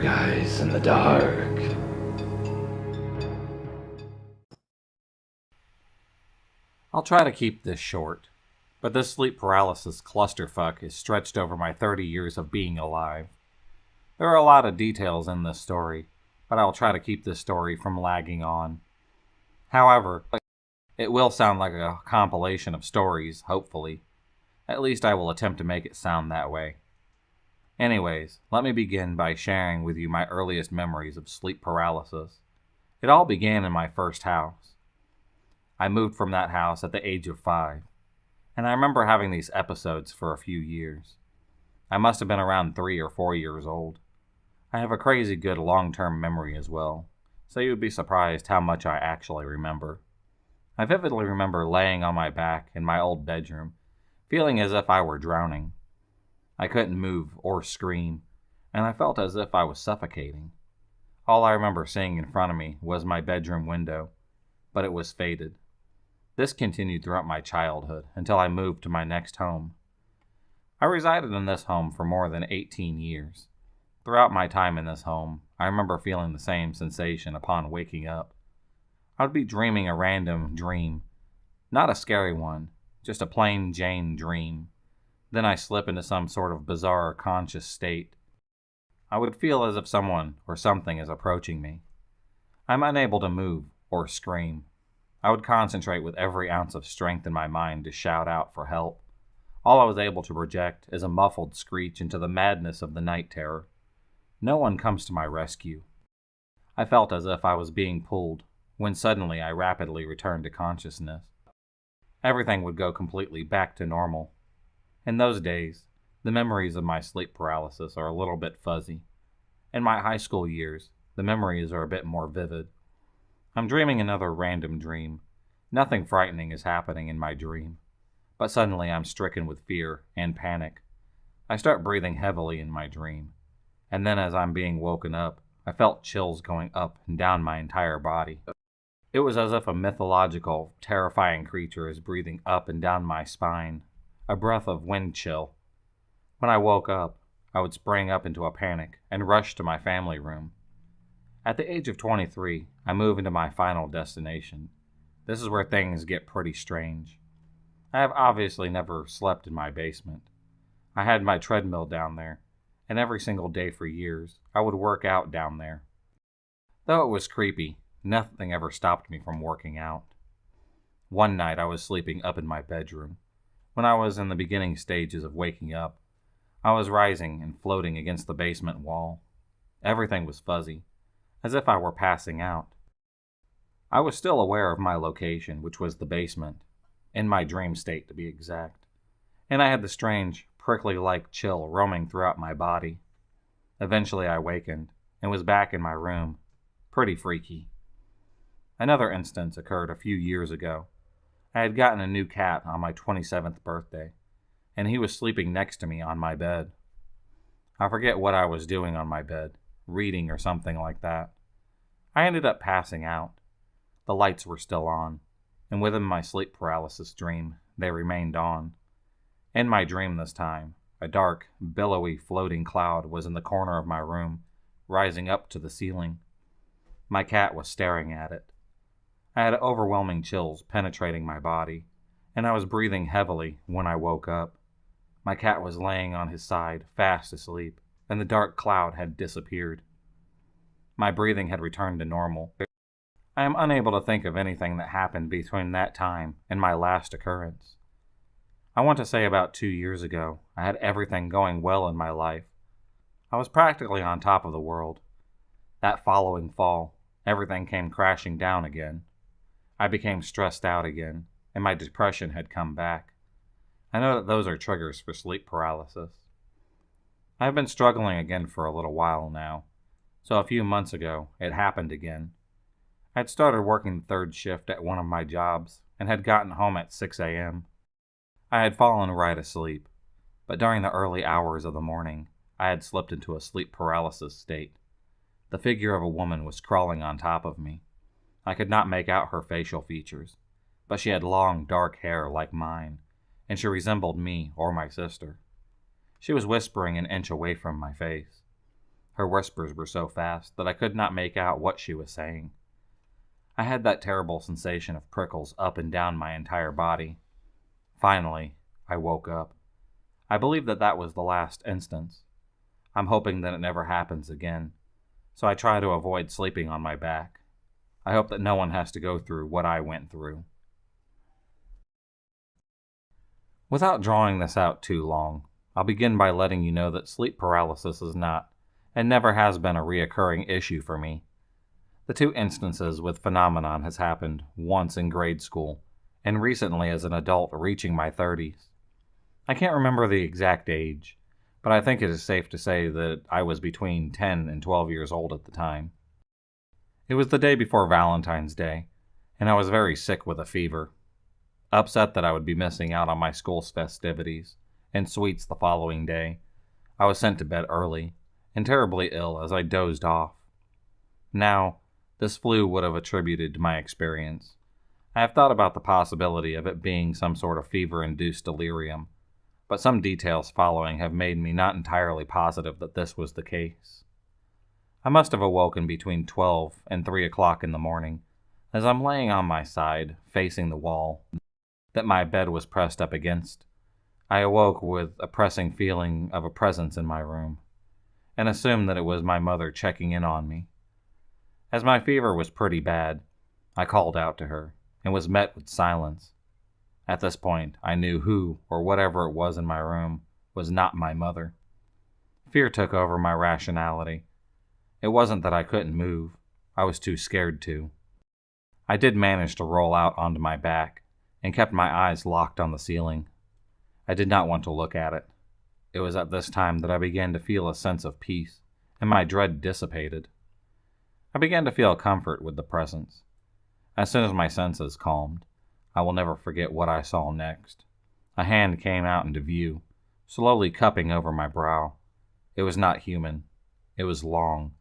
guys in the dark. I'll try to keep this short, but this sleep paralysis clusterfuck is stretched over my 30 years of being alive. There are a lot of details in this story, but I'll try to keep this story from lagging on. However, it will sound like a compilation of stories, hopefully. At least I will attempt to make it sound that way. Anyways, let me begin by sharing with you my earliest memories of sleep paralysis. It all began in my first house. I moved from that house at the age of 5, and I remember having these episodes for a few years. I must have been around 3 or 4 years old. I have a crazy good long-term memory as well, so you would be surprised how much I actually remember. I vividly remember laying on my back in my old bedroom, feeling as if I were drowning. I couldn't move or scream, and I felt as if I was suffocating. All I remember seeing in front of me was my bedroom window, but it was faded. This continued throughout my childhood until I moved to my next home. I resided in this home for more than 18 years. Throughout my time in this home, I remember feeling the same sensation upon waking up. I would be dreaming a random dream. Not a scary one, just a plain Jane dream. Then I slip into some sort of bizarre conscious state. I would feel as if someone or something is approaching me. I'm unable to move or scream. I would concentrate with every ounce of strength in my mind to shout out for help. All I was able to project is a muffled screech into the madness of the night terror. No one comes to my rescue. I felt as if I was being pulled, when suddenly I rapidly returned to consciousness. Everything would go completely back to normal. In those days, the memories of my sleep paralysis are a little bit fuzzy. In my high school years, the memories are a bit more vivid. I'm dreaming another random dream. Nothing frightening is happening in my dream, but suddenly I'm stricken with fear and panic. I start breathing heavily in my dream, and then as I'm being woken up, I felt chills going up and down my entire body. It was as if a mythological, terrifying creature is breathing up and down my spine, a breath of wind chill. When I woke up, I would spring up into a panic and rush to my family room. At the age of 23, I move into my final destination. This is where things get pretty strange. I have obviously never slept in my basement. I had my treadmill down there, and every single day for years, I would work out down there. Though it was creepy, nothing ever stopped me from working out. One night I was sleeping up in my bedroom. When I was in the beginning stages of waking up, I was rising and floating against the basement wall. Everything was fuzzy, as if I were passing out. I was still aware of my location, which was the basement, in my dream state to be exact, and I had the strange, prickly-like chill roaming throughout my body. Eventually I wakened, and was back in my room. Pretty freaky. Another instance occurred a few years ago. I had gotten a new cat on my 27th birthday, and he was sleeping next to me on my bed. I forget what I was doing on my bed, reading or something like that. I ended up passing out. The lights were still on, and within my sleep paralysis dream, they remained on. In my dream this time, a dark, billowy, floating cloud was in the corner of my room, rising up to the ceiling. My cat was staring at it. I had overwhelming chills penetrating my body, and I was breathing heavily when I woke up. My cat was laying on his side, fast asleep, and the dark cloud had disappeared. My breathing had returned to normal. I am unable to think of anything that happened between that time and my last occurrence. I want to say about 2 years ago, I had everything going well in my life. I was practically on top of the world. That following fall, everything came crashing down again. I became stressed out again, and my depression had come back. I know that those are triggers for sleep paralysis. I have been struggling again for a little while now, so a few months ago, it happened again. I had started working the third shift at one of my jobs, and had gotten home at 6 a.m. I had fallen right asleep, but during the early hours of the morning, I had slipped into a sleep paralysis state. The figure of a woman was crawling on top of me. I could not make out her facial features, but she had long, dark hair like mine, and she resembled me or my sister. She was whispering an inch away from my face. Her whispers were so fast that I could not make out what she was saying. I had that terrible sensation of prickles up and down my entire body. Finally, I woke up. I believe that was the last instance. I'm hoping that it never happens again, so I try to avoid sleeping on my back. I hope that no one has to go through what I went through. Without drawing this out too long, I'll begin by letting you know that sleep paralysis is not, and never has been, a reoccurring issue for me. The two instances with phenomenon has happened once in grade school, and recently as an adult reaching my 30s. I can't remember the exact age, but I think it is safe to say that I was between 10 and 12 years old at the time. It was the day before Valentine's Day, and I was very sick with a fever. Upset that I would be missing out on my school's festivities and sweets the following day, I was sent to bed early and terribly ill as I dozed off. Now, this flu would have attributed to my experience. I have thought about the possibility of it being some sort of fever-induced delirium, but some details following have made me not entirely positive that this was the case. I must have awoken between 12 and 3 o'clock in the morning, as I'm laying on my side, facing the wall that my bed was pressed up against. I awoke with a pressing feeling of a presence in my room, and assumed that it was my mother checking in on me. As my fever was pretty bad, I called out to her, and was met with silence. At this point, I knew who, or whatever it was in my room, was not my mother. Fear took over my rationality. It wasn't that I couldn't move, I was too scared to. I did manage to roll out onto my back, and kept my eyes locked on the ceiling. I did not want to look at it. It was at this time that I began to feel a sense of peace, and my dread dissipated. I began to feel comfort with the presence. As soon as my senses calmed, I will never forget what I saw next. A hand came out into view, slowly cupping over my brow. It was not human. It was long.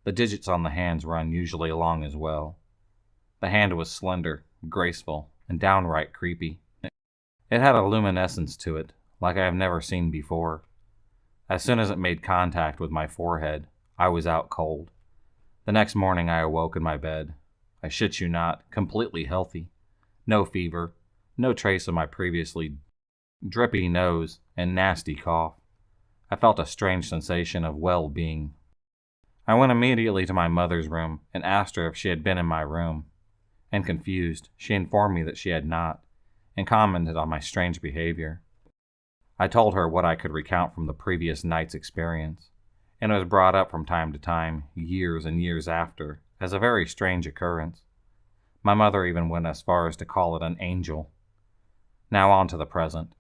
The digits on the hands were unusually long as well. The hand was slender, graceful, and downright creepy. It had a luminescence to it, like I have never seen before. As soon as it made contact with my forehead, I was out cold. The next morning I awoke in my bed. I shit you not, completely healthy. No fever, no trace of my previously drippy nose and nasty cough. I felt a strange sensation of well-being. I went immediately to my mother's room and asked her if she had been in my room. And confused, she informed me that she had not, and commented on my strange behavior. I told her what I could recount from the previous night's experience, and it was brought up from time to time, years and years after, as a very strange occurrence. My mother even went as far as to call it an angel. Now on to the present.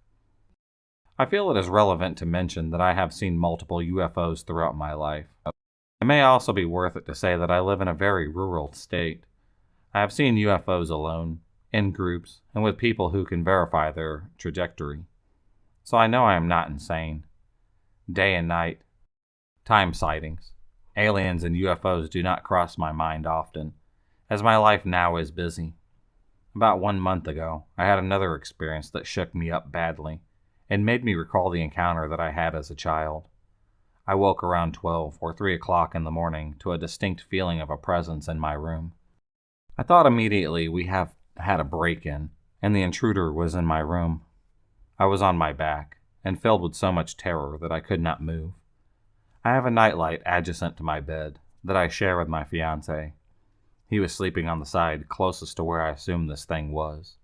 I feel it is relevant to mention that I have seen multiple UFOs throughout my life. It may also be worth it to say that I live in a very rural state. I have seen UFOs alone, in groups, and with people who can verify their trajectory. So I know I am not insane. Day and night, time sightings, aliens and UFOs do not cross my mind often, as my life now is busy. About 1 month ago, I had another experience that shook me up badly, and made me recall the encounter that I had as a child. I woke around 12 or 3 o'clock in the morning to a distinct feeling of a presence in my room. I thought immediately we have had a break-in, and the intruder was in my room. I was on my back, and filled with so much terror that I could not move. I have a nightlight adjacent to my bed that I share with my fiancé. He was sleeping on the side closest to where I assumed this thing was.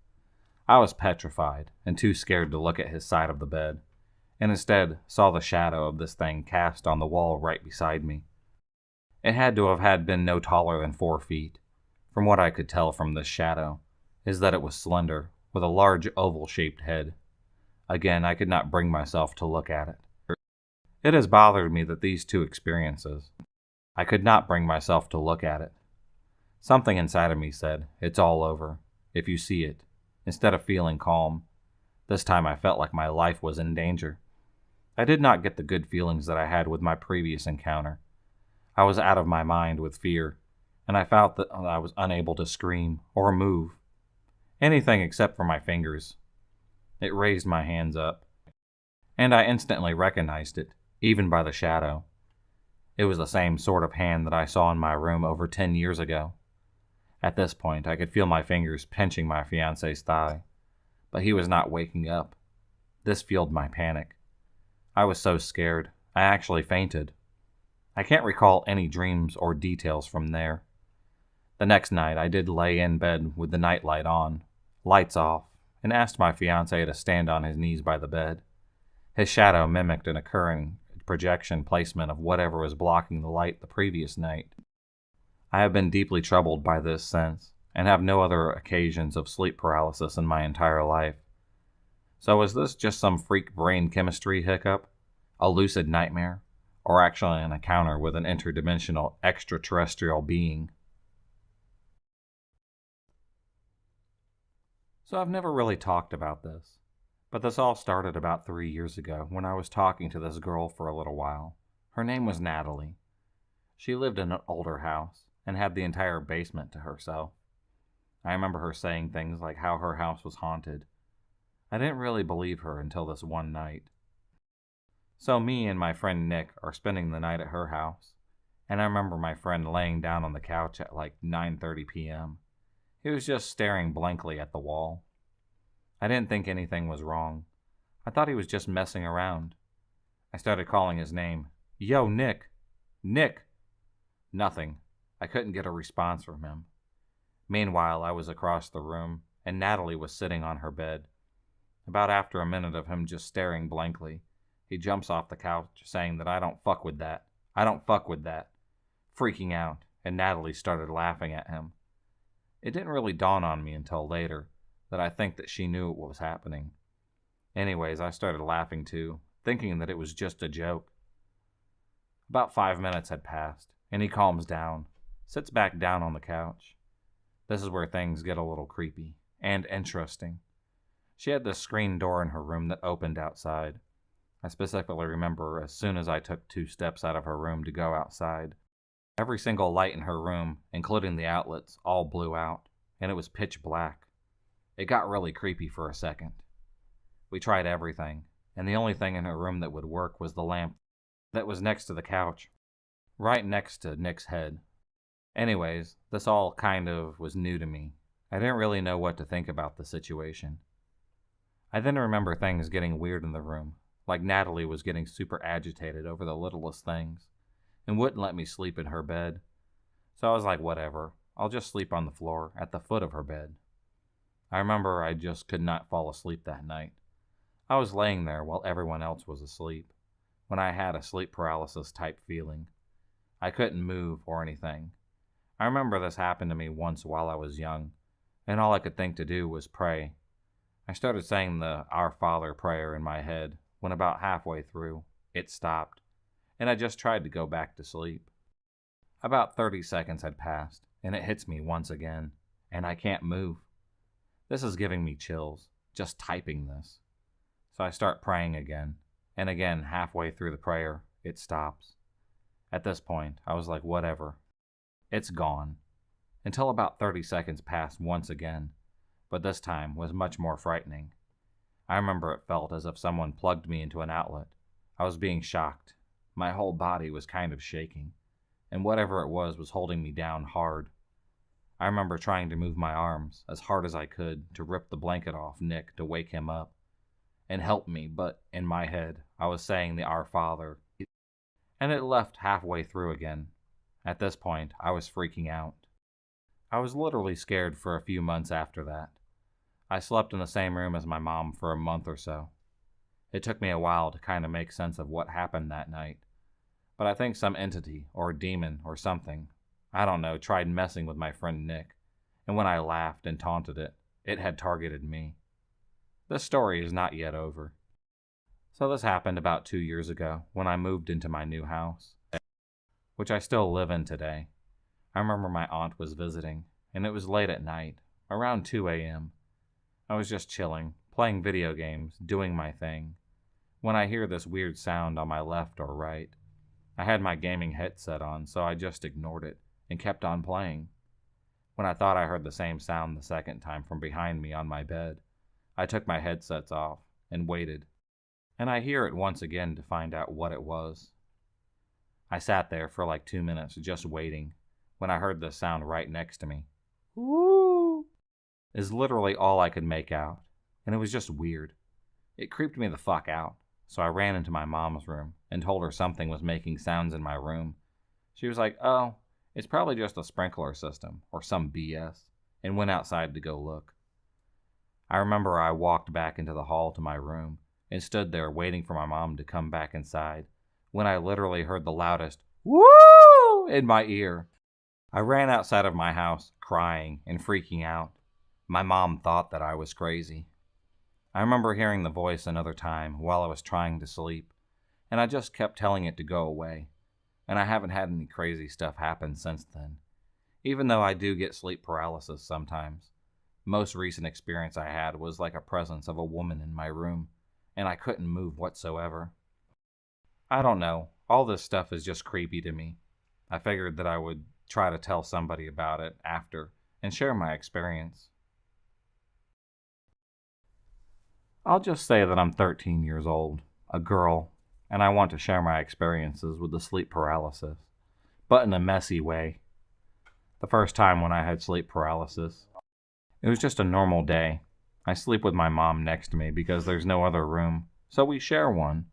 I was petrified and too scared to look at his side of the bed, and instead saw the shadow of this thing cast on the wall right beside me. It had to have had been no taller than 4 feet. From what I could tell from this shadow, is that it was slender, with a large oval-shaped head. Again, I could not bring myself to look at it. It has bothered me that these two experiences, I could not bring myself to look at it. Something inside of me said, "It's all over, if you see it," instead of feeling calm. This time I felt like my life was in danger. I did not get the good feelings that I had with my previous encounter. I was out of my mind with fear, and I felt that I was unable to scream or move. Anything except for my fingers. It raised my hands up, and I instantly recognized it, even by the shadow. It was the same sort of hand that I saw in my room over 10 years ago. At this point, I could feel my fingers pinching my fiancé's thigh, but he was not waking up. This fueled my panic. I was so scared, I actually fainted. I can't recall any dreams or details from there. The next night, I did lay in bed with the nightlight on, lights off, and asked my fiancé to stand on his knees by the bed. His shadow mimicked an occurring projection placement of whatever was blocking the light the previous night. I have been deeply troubled by this since, and have no other occasions of sleep paralysis in my entire life. So was this just some freak brain chemistry hiccup, a lucid nightmare, or actually an encounter with an interdimensional extraterrestrial being? So I've never really talked about this, but this all started about 3 years ago when I was talking to this girl for a little while. Her name was Natalie. She lived in an older house and had the entire basement to herself. I remember her saying things like how her house was haunted. I didn't really believe her until this one night. So me and my friend Nick are spending the night at her house, and I remember my friend laying down on the couch at like 9:30 p.m. He was just staring blankly at the wall. I didn't think anything was wrong. I thought he was just messing around. I started calling his name. Yo, Nick! Nick! Nothing. I couldn't get a response from him. Meanwhile, I was across the room, and Natalie was sitting on her bed. About after a minute of him just staring blankly, he jumps off the couch, saying that I don't fuck with that. I don't fuck with that. Freaking out, and Natalie started laughing at him. It didn't really dawn on me until later that I think that she knew what was happening. Anyways, I started laughing too, thinking that it was just a joke. About 5 minutes had passed, and he calms down, sits back down on the couch. This is where things get a little creepy and interesting. She had this screen door in her room that opened outside. I specifically remember as soon as I took 2 steps out of her room to go outside, every single light in her room, including the outlets, all blew out, and it was pitch black. It got really creepy for a second. We tried everything, and the only thing in her room that would work was the lamp that was next to the couch, right next to Nick's head. Anyways, this all kind of was new to me. I didn't really know what to think about the situation. I then remember things getting weird in the room, like Natalie was getting super agitated over the littlest things, and wouldn't let me sleep in her bed. So I was like, whatever, I'll just sleep on the floor at the foot of her bed. I remember I just could not fall asleep that night. I was laying there while everyone else was asleep, when I had a sleep paralysis type feeling. I couldn't move or anything. I remember this happened to me once while I was young, and all I could think to do was pray. I started saying the Our Father prayer in my head, when about halfway through, it stopped, and I just tried to go back to sleep. About 30 seconds had passed, and it hits me once again, and I can't move. This is giving me chills, just typing this. So I start praying again, and again, halfway through the prayer, it stops. At this point, I was like, whatever. It's gone. Until about 30 seconds passed once again, but this time was much more frightening. I remember it felt as if someone plugged me into an outlet. I was being shocked. My whole body was kind of shaking, and whatever it was holding me down hard. I remember trying to move my arms as hard as I could to rip the blanket off Nick to wake him up and help me, but in my head, I was saying the Our Father, and it left halfway through again. At this point, I was freaking out. I was literally scared for a few months after that. I slept in the same room as my mom for a month or so. It took me a while to kind of make sense of what happened that night, but I think some entity or demon or something, I don't know, tried messing with my friend Nick, and when I laughed and taunted it, it had targeted me. This story is not yet over. So this happened about 2 years ago when I moved into my new house, which I still live in today. I remember my aunt was visiting, and it was late at night, around 2 a.m. I was just chilling, playing video games, doing my thing, when I hear this weird sound on my left or right. I had my gaming headset on, so I just ignored it and kept on playing. When I thought I heard the same sound the second time from behind me on my bed, I took my headsets off and waited, and I hear it once again to find out what it was. I sat there for like 2 minutes just waiting when I heard this sound right next to me. Woo! Is literally all I could make out, and it was just weird. It creeped me the fuck out, so I ran into my mom's room and told her something was making sounds in my room. She was like, "Oh, it's probably just a sprinkler system or some BS," and went outside to go look. I remember I walked back into the hall to my room and stood there waiting for my mom to come back inside when I literally heard the loudest "woo" in my ear. I ran outside of my house crying and freaking out. My mom thought that I was crazy. I remember hearing the voice another time while I was trying to sleep, and I just kept telling it to go away, and I haven't had any crazy stuff happen since then, even though I do get sleep paralysis sometimes. Most recent experience I had was like a presence of a woman in my room, and I couldn't move whatsoever. I don't know, all this stuff is just creepy to me. I figured that I would try to tell somebody about it after and share my experience. I'll just say that I'm 13 years old, a girl, and I want to share my experiences with the sleep paralysis, but in a messy way. The first time when I had sleep paralysis, it was just a normal day. I sleep with my mom next to me because there's no other room, so we share one.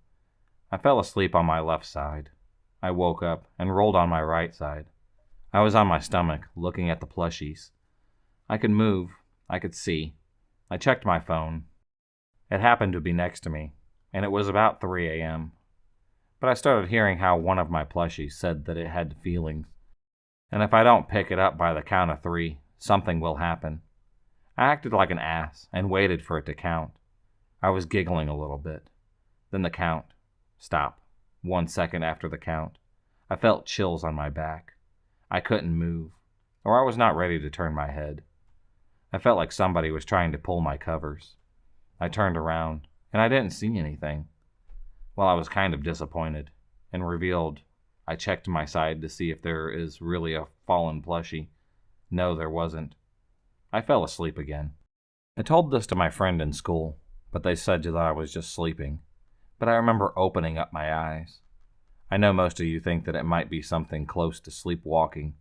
I fell asleep on my left side. I woke up and rolled on my right side. I was on my stomach, looking at the plushies. I could move. I could see. I checked my phone. It happened to be next to me, and it was about 3 a.m. But I started hearing how one of my plushies said that it had feelings, and if I don't pick it up by the count of 3, something will happen. I acted like an ass and waited for it to count. I was giggling a little bit. Then the count. Stop. 1 second after the count. I felt chills on my back. I couldn't move, or I was not ready to turn my head. I felt like somebody was trying to pull my covers. I turned around, and I didn't see anything. Well, I was kind of disappointed, and revealed I checked my side to see if there is really a fallen plushie. No, there wasn't. I fell asleep again. I told this to my friend in school, but they said that I was just sleeping. But I remember opening up my eyes. I know most of you think that it might be something close to sleepwalking,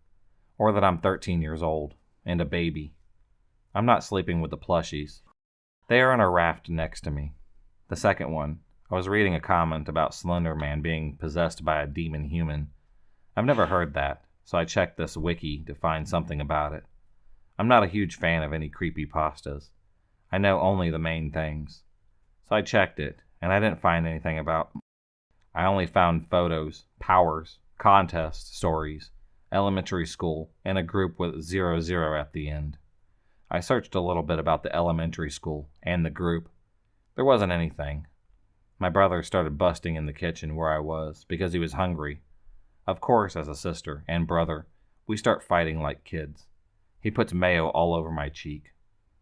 or that I'm 13 years old and a baby. I'm not sleeping with the plushies. They are on a raft next to me. The second one, I was reading a comment about Slender Man being possessed by a demon human. I've never heard that, so I checked this wiki to find something about it. I'm not a huge fan of any creepypastas. I know only the main things. So I checked it, and I didn't find anything about. I only found photos, powers, contest stories, elementary school, and a group with 00 at the end. I searched a little bit about the elementary school and the group. There wasn't anything. My brother started busting in the kitchen where I was because he was hungry. Of course, as a sister and brother, we start fighting like kids. He puts mayo all over my cheek.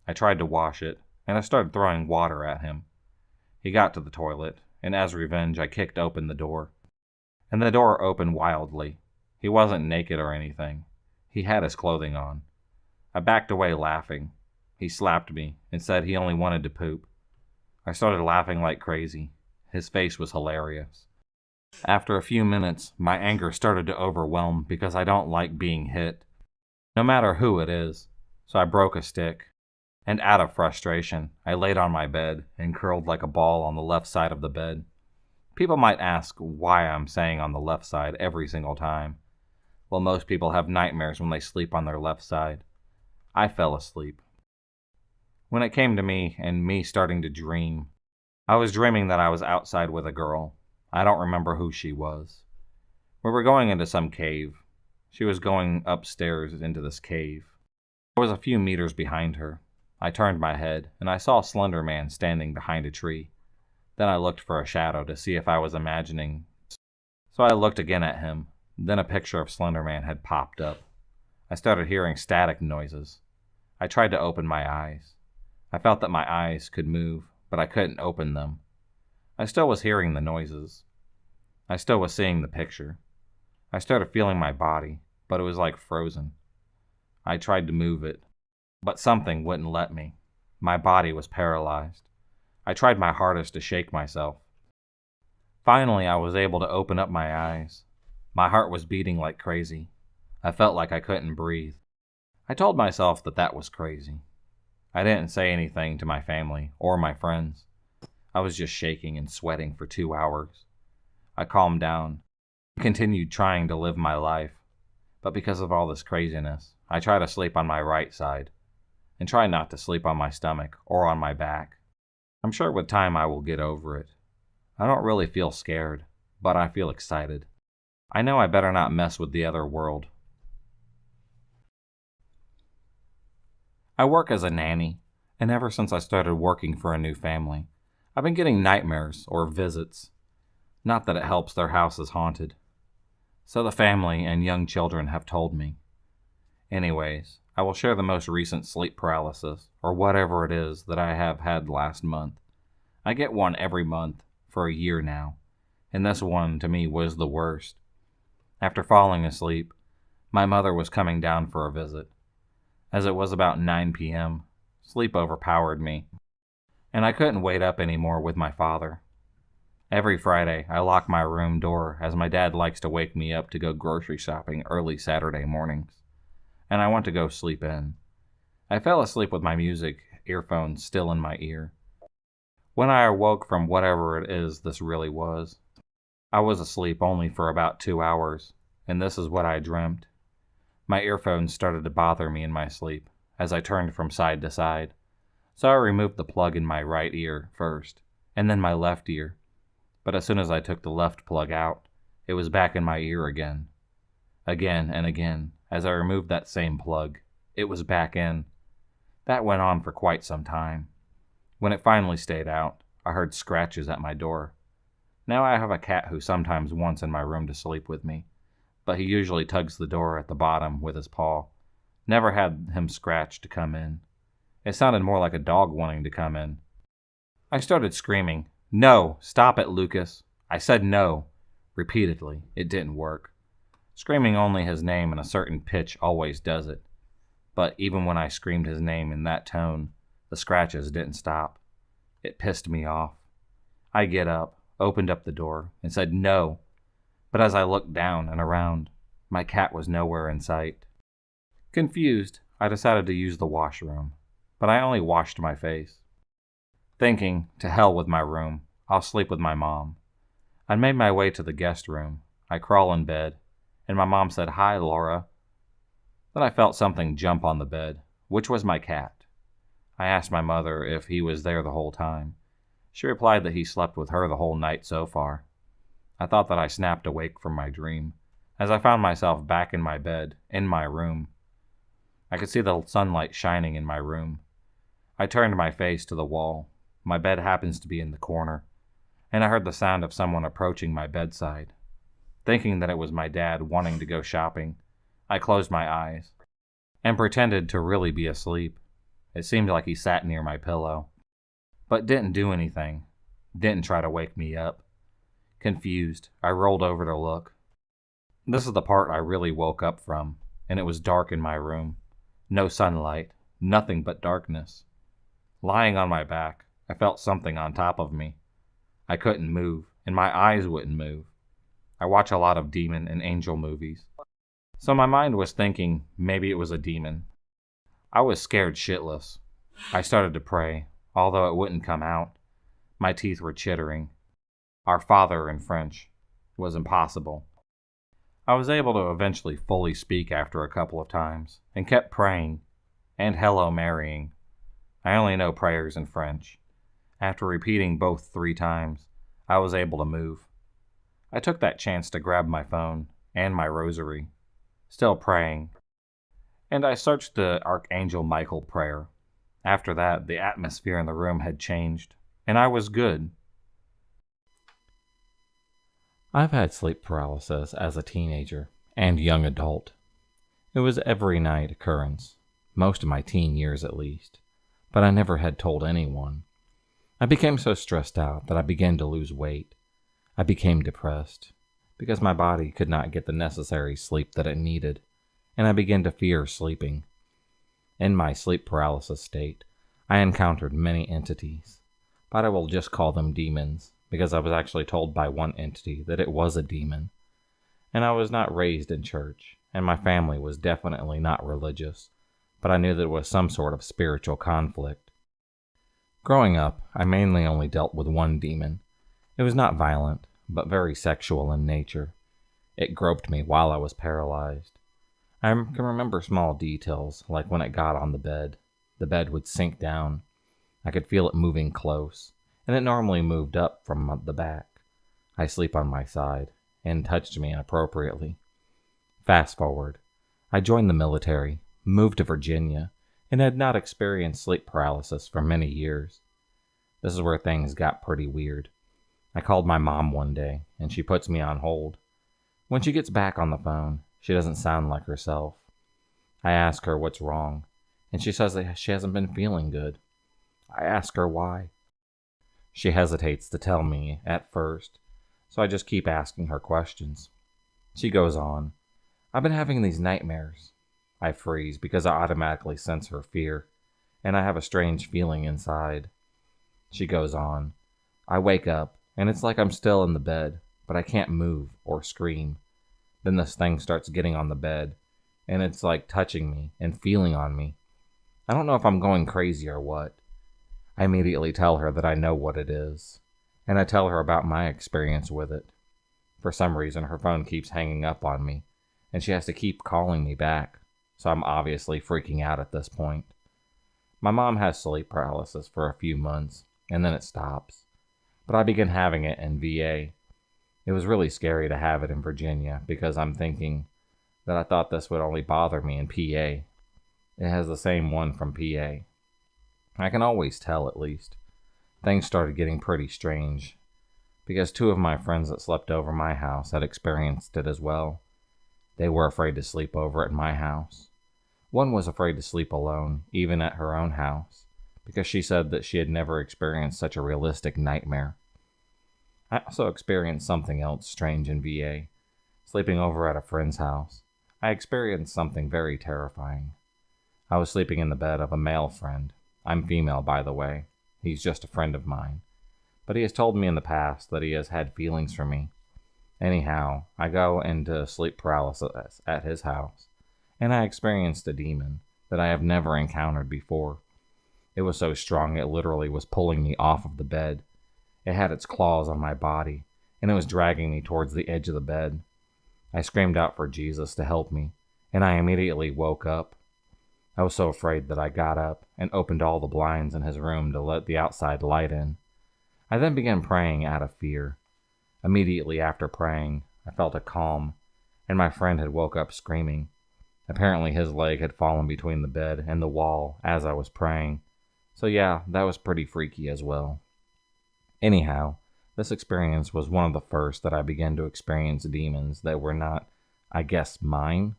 I tried to wash it, and I started throwing water at him. He got to the toilet, and as revenge, I kicked open the door. And the door opened wildly. He wasn't naked or anything. He had his clothing on. I backed away laughing. He slapped me and said he only wanted to poop. I started laughing like crazy. His face was hilarious. After a few minutes, my anger started to overwhelm because I don't like being hit, no matter who it is, so I broke a stick. And out of frustration, I laid on my bed and curled like a ball on the left side of the bed. People might ask why I'm saying on the left side every single time. Well, most people have nightmares when they sleep on their left side. I fell asleep. When it came to me and me starting to dream, I was dreaming that I was outside with a girl. I don't remember who she was. We were going into some cave. She was going upstairs into this cave. I was a few meters behind her. I turned my head, and I saw Slender Man standing behind a tree. Then I looked for a shadow to see if I was imagining. So I looked again at him. Then a picture of Slender Man had popped up. I started hearing static noises. I tried to open my eyes. I felt that my eyes could move, but I couldn't open them. I still was hearing the noises. I still was seeing the picture. I started feeling my body, but it was like frozen. I tried to move it, but something wouldn't let me. My body was paralyzed. I tried my hardest to shake myself. Finally, I was able to open up my eyes. My heart was beating like crazy. I felt like I couldn't breathe. I told myself that that was crazy. I didn't say anything to my family or my friends. I was just shaking and sweating for 2 hours. I calmed down, continued trying to live my life, but because of all this craziness, I try to sleep on my right side, and try not to sleep on my stomach or on my back. I'm sure with time I will get over it. I don't really feel scared, but I feel excited. I know I better not mess with the other world. I work as a nanny, and ever since I started working for a new family, I've been getting nightmares or visits. Not that it helps their house is haunted. So the family and young children have told me. Anyways, I will share the most recent sleep paralysis, or whatever it is that I have had last month. I get one every month for a year now, and this one to me was the worst. After falling asleep, my mother was coming down for a visit. As it was about 9 p.m., sleep overpowered me, and I couldn't wait up anymore with my father. Every Friday, I lock my room door as my dad likes to wake me up to go grocery shopping early Saturday mornings, and I want to go sleep in. I fell asleep with my music earphones still in my ear. When I awoke from whatever it is this really was, I was asleep only for about 2 hours, and this is what I dreamt. My earphones started to bother me in my sleep as I turned from side to side, so I removed the plug in my right ear first, and then my left ear. But as soon as I took the left plug out, it was back in my ear again. Again and again, as I removed that same plug, it was back in. That went on for quite some time. When it finally stayed out, I heard scratches at my door. Now I have a cat who sometimes wants in my room to sleep with me, but he usually tugs the door at the bottom with his paw. Never had him scratch to come in. It sounded more like a dog wanting to come in. I started screaming, "No! Stop it, Lucas!" I said no, repeatedly. It didn't work. Screaming only his name in a certain pitch always does it. But even when I screamed his name in that tone, the scratches didn't stop. It pissed me off. I get up, opened up the door, and said no. But as I looked down and around, my cat was nowhere in sight. Confused, I decided to use the washroom, but I only washed my face. Thinking, to hell with my room, I'll sleep with my mom. I made my way to the guest room. I crawl in bed, and my mom said, "Hi, Laura." Then I felt something jump on the bed, which was my cat. I asked my mother if he was there the whole time. She replied that he slept with her the whole night so far. I thought that I snapped awake from my dream, as I found myself back in my bed, in my room. I could see the sunlight shining in my room. I turned my face to the wall. My bed happens to be in the corner, and I heard the sound of someone approaching my bedside. Thinking that it was my dad wanting to go shopping, I closed my eyes and pretended to really be asleep. It seemed like he sat near my pillow, but didn't do anything, didn't try to wake me up. Confused, I rolled over to look. This is the part I really woke up from, and it was dark in my room. No sunlight, nothing but darkness. Lying on my back, I felt something on top of me. I couldn't move, and my eyes wouldn't move. I watch a lot of demon and angel movies, so my mind was thinking maybe it was a demon. I was scared shitless. I started to pray, although it wouldn't come out. My teeth were chittering. Our Father in French was impossible. I was able to eventually fully speak after a couple of times, and kept praying, and Hello Marying. I only know prayers in French. After repeating both 3 times, I was able to move. I took that chance to grab my phone and my rosary, still praying, and I searched the Archangel Michael prayer. After that, the atmosphere in the room had changed, and I was good. I've had sleep paralysis as a teenager and young adult. It was every night occurrence, most of my teen years at least, but I never had told anyone. I became so stressed out that I began to lose weight. I became depressed because my body could not get the necessary sleep that it needed, and I began to fear sleeping. In my sleep paralysis state, I encountered many entities, but I will just call them demons because I was actually told by one entity that it was a demon. And I was not raised in church, and my family was definitely not religious, but I knew that it was some sort of spiritual conflict. Growing up, I mainly only dealt with one demon. It was not violent, but very sexual in nature. It groped me while I was paralyzed. I can remember small details, like when it got on the bed would sink down. I could feel it moving close, and it normally moved up from the back. I sleep on my side, and touched me inappropriately. Fast forward. I joined the military, moved to Virginia, and had not experienced sleep paralysis for many years. This is where things got pretty weird. I called my mom one day, and she puts me on hold. When she gets back on the phone, she doesn't sound like herself. I ask her what's wrong, and she says that she hasn't been feeling good. I ask her why. She hesitates to tell me at first, so I just keep asking her questions. She goes on, "I've been having these nightmares." I freeze because I automatically sense her fear, and I have a strange feeling inside. She goes on, "I wake up, and it's like I'm still in the bed, but I can't move or scream. Then this thing starts getting on the bed, and it's like touching me and feeling on me. I don't know if I'm going crazy or what." I immediately tell her that I know what it is, and I tell her about my experience with it. For some reason, her phone keeps hanging up on me, and she has to keep calling me back, so I'm obviously freaking out at this point. My mom has sleep paralysis for a few months, and then it stops. But I began having it in VA. It was really scary to have it in Virginia because I'm thinking that I thought this would only bother me in PA. It has the same one from PA. I can always tell, at least. Things started getting pretty strange because two of my friends that slept over my house had experienced it as well. They were afraid to sleep over at my house. One was afraid to sleep alone, even at her own house, because she said that she had never experienced such a realistic nightmare. I also experienced something else strange in VA. Sleeping over at a friend's house, I experienced something very terrifying. I was sleeping in the bed of a male friend. I'm female, by the way. He's just a friend of mine. But he has told me in the past that he has had feelings for me. Anyhow, I go into sleep paralysis at his house, and I experienced a demon that I have never encountered before. It was so strong it literally was pulling me off of the bed. It had its claws on my body, and it was dragging me towards the edge of the bed. I screamed out for Jesus to help me, and I immediately woke up. I was so afraid that I got up and opened all the blinds in his room to let the outside light in. I then began praying out of fear. Immediately after praying, I felt a calm, and my friend had woke up screaming. Apparently his leg had fallen between the bed and the wall as I was praying. So yeah, that was pretty freaky as well. Anyhow, this experience was one of the first that I began to experience demons that were not, I guess, mine.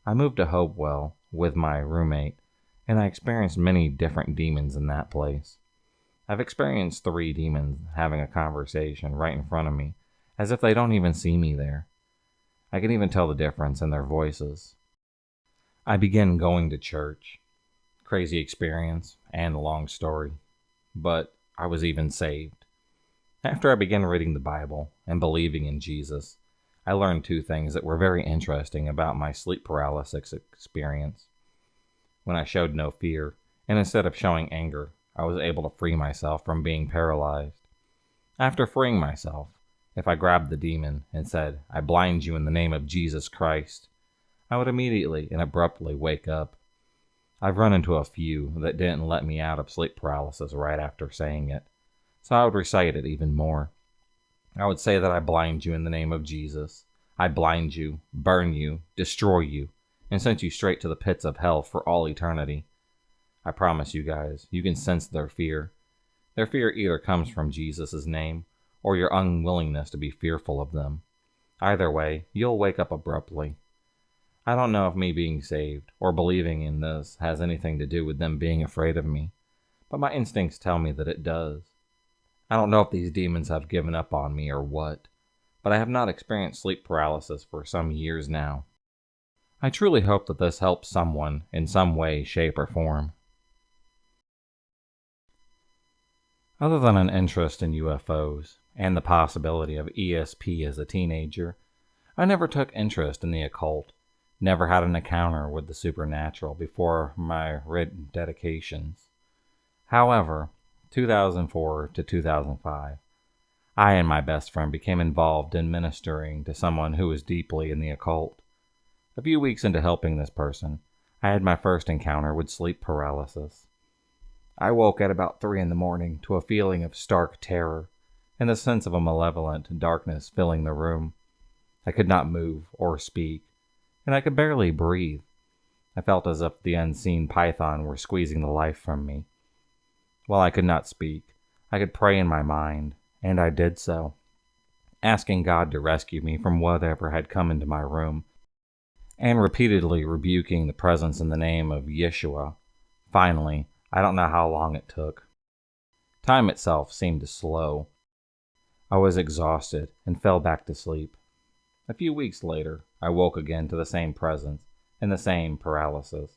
I moved to Hopewell with my roommate, and I experienced many different demons in that place. I've experienced 3 demons having a conversation right in front of me, as if they don't even see me there. I can even tell the difference in their voices. I began going to church. Crazy experience and a long story, but I was even saved. After I began reading the Bible and believing in Jesus, I learned 2 things that were very interesting about my sleep paralysis experience. When I showed no fear, and instead of showing anger, I was able to free myself from being paralyzed. After freeing myself, if I grabbed the demon and said, "I blind you in the name of Jesus Christ," I would immediately and abruptly wake up. I've run into a few that didn't let me out of sleep paralysis right after saying it, so I would recite it even more. I would say that I blind you in the name of Jesus. I blind you, burn you, destroy you, and send you straight to the pits of hell for all eternity. I promise you guys, you can sense their fear. Their fear either comes from Jesus' name, or your unwillingness to be fearful of them. Either way, you'll wake up abruptly. I don't know if me being saved, or believing in this, has anything to do with them being afraid of me, but my instincts tell me that it does. I don't know if these demons have given up on me or what, but I have not experienced sleep paralysis for some years now. I truly hope that this helps someone in some way, shape, or form. Other than an interest in UFOs and the possibility of ESP as a teenager, I never took interest in the occult, never had an encounter with the supernatural before my written dedications. However, 2004 to 2005, I and my best friend became involved in ministering to someone who was deeply in the occult. A few weeks into helping this person, I had my first encounter with sleep paralysis. I woke at about 3 in the morning to a feeling of stark terror and the sense of a malevolent darkness filling the room. I could not move or speak, and I could barely breathe. I felt as if the unseen python were squeezing the life from me. While I could not speak, I could pray in my mind, and I did so, asking God to rescue me from whatever had come into my room, and repeatedly rebuking the presence in the name of Yeshua. Finally, I don't know how long it took. Time itself seemed to slow. I was exhausted and fell back to sleep. A few weeks later, I woke again to the same presence and the same paralysis.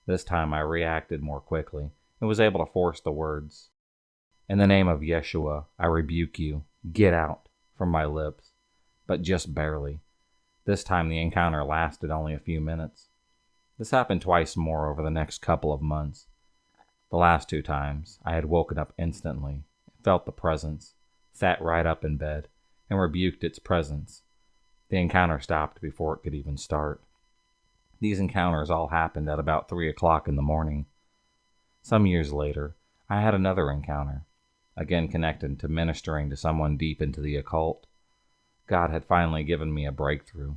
This time I reacted more quickly and was able to force the words, "In the name of Yeshua, I rebuke you. Get out," from my lips, but just barely. This time the encounter lasted only a few minutes. This happened twice more over the next couple of months. The last 2 times, I had woken up instantly, felt the presence, sat right up in bed, and rebuked its presence. The encounter stopped before it could even start. These encounters all happened at about 3 o'clock in the morning. Some years later, I had another encounter, again connected to ministering to someone deep into the occult. God had finally given me a breakthrough,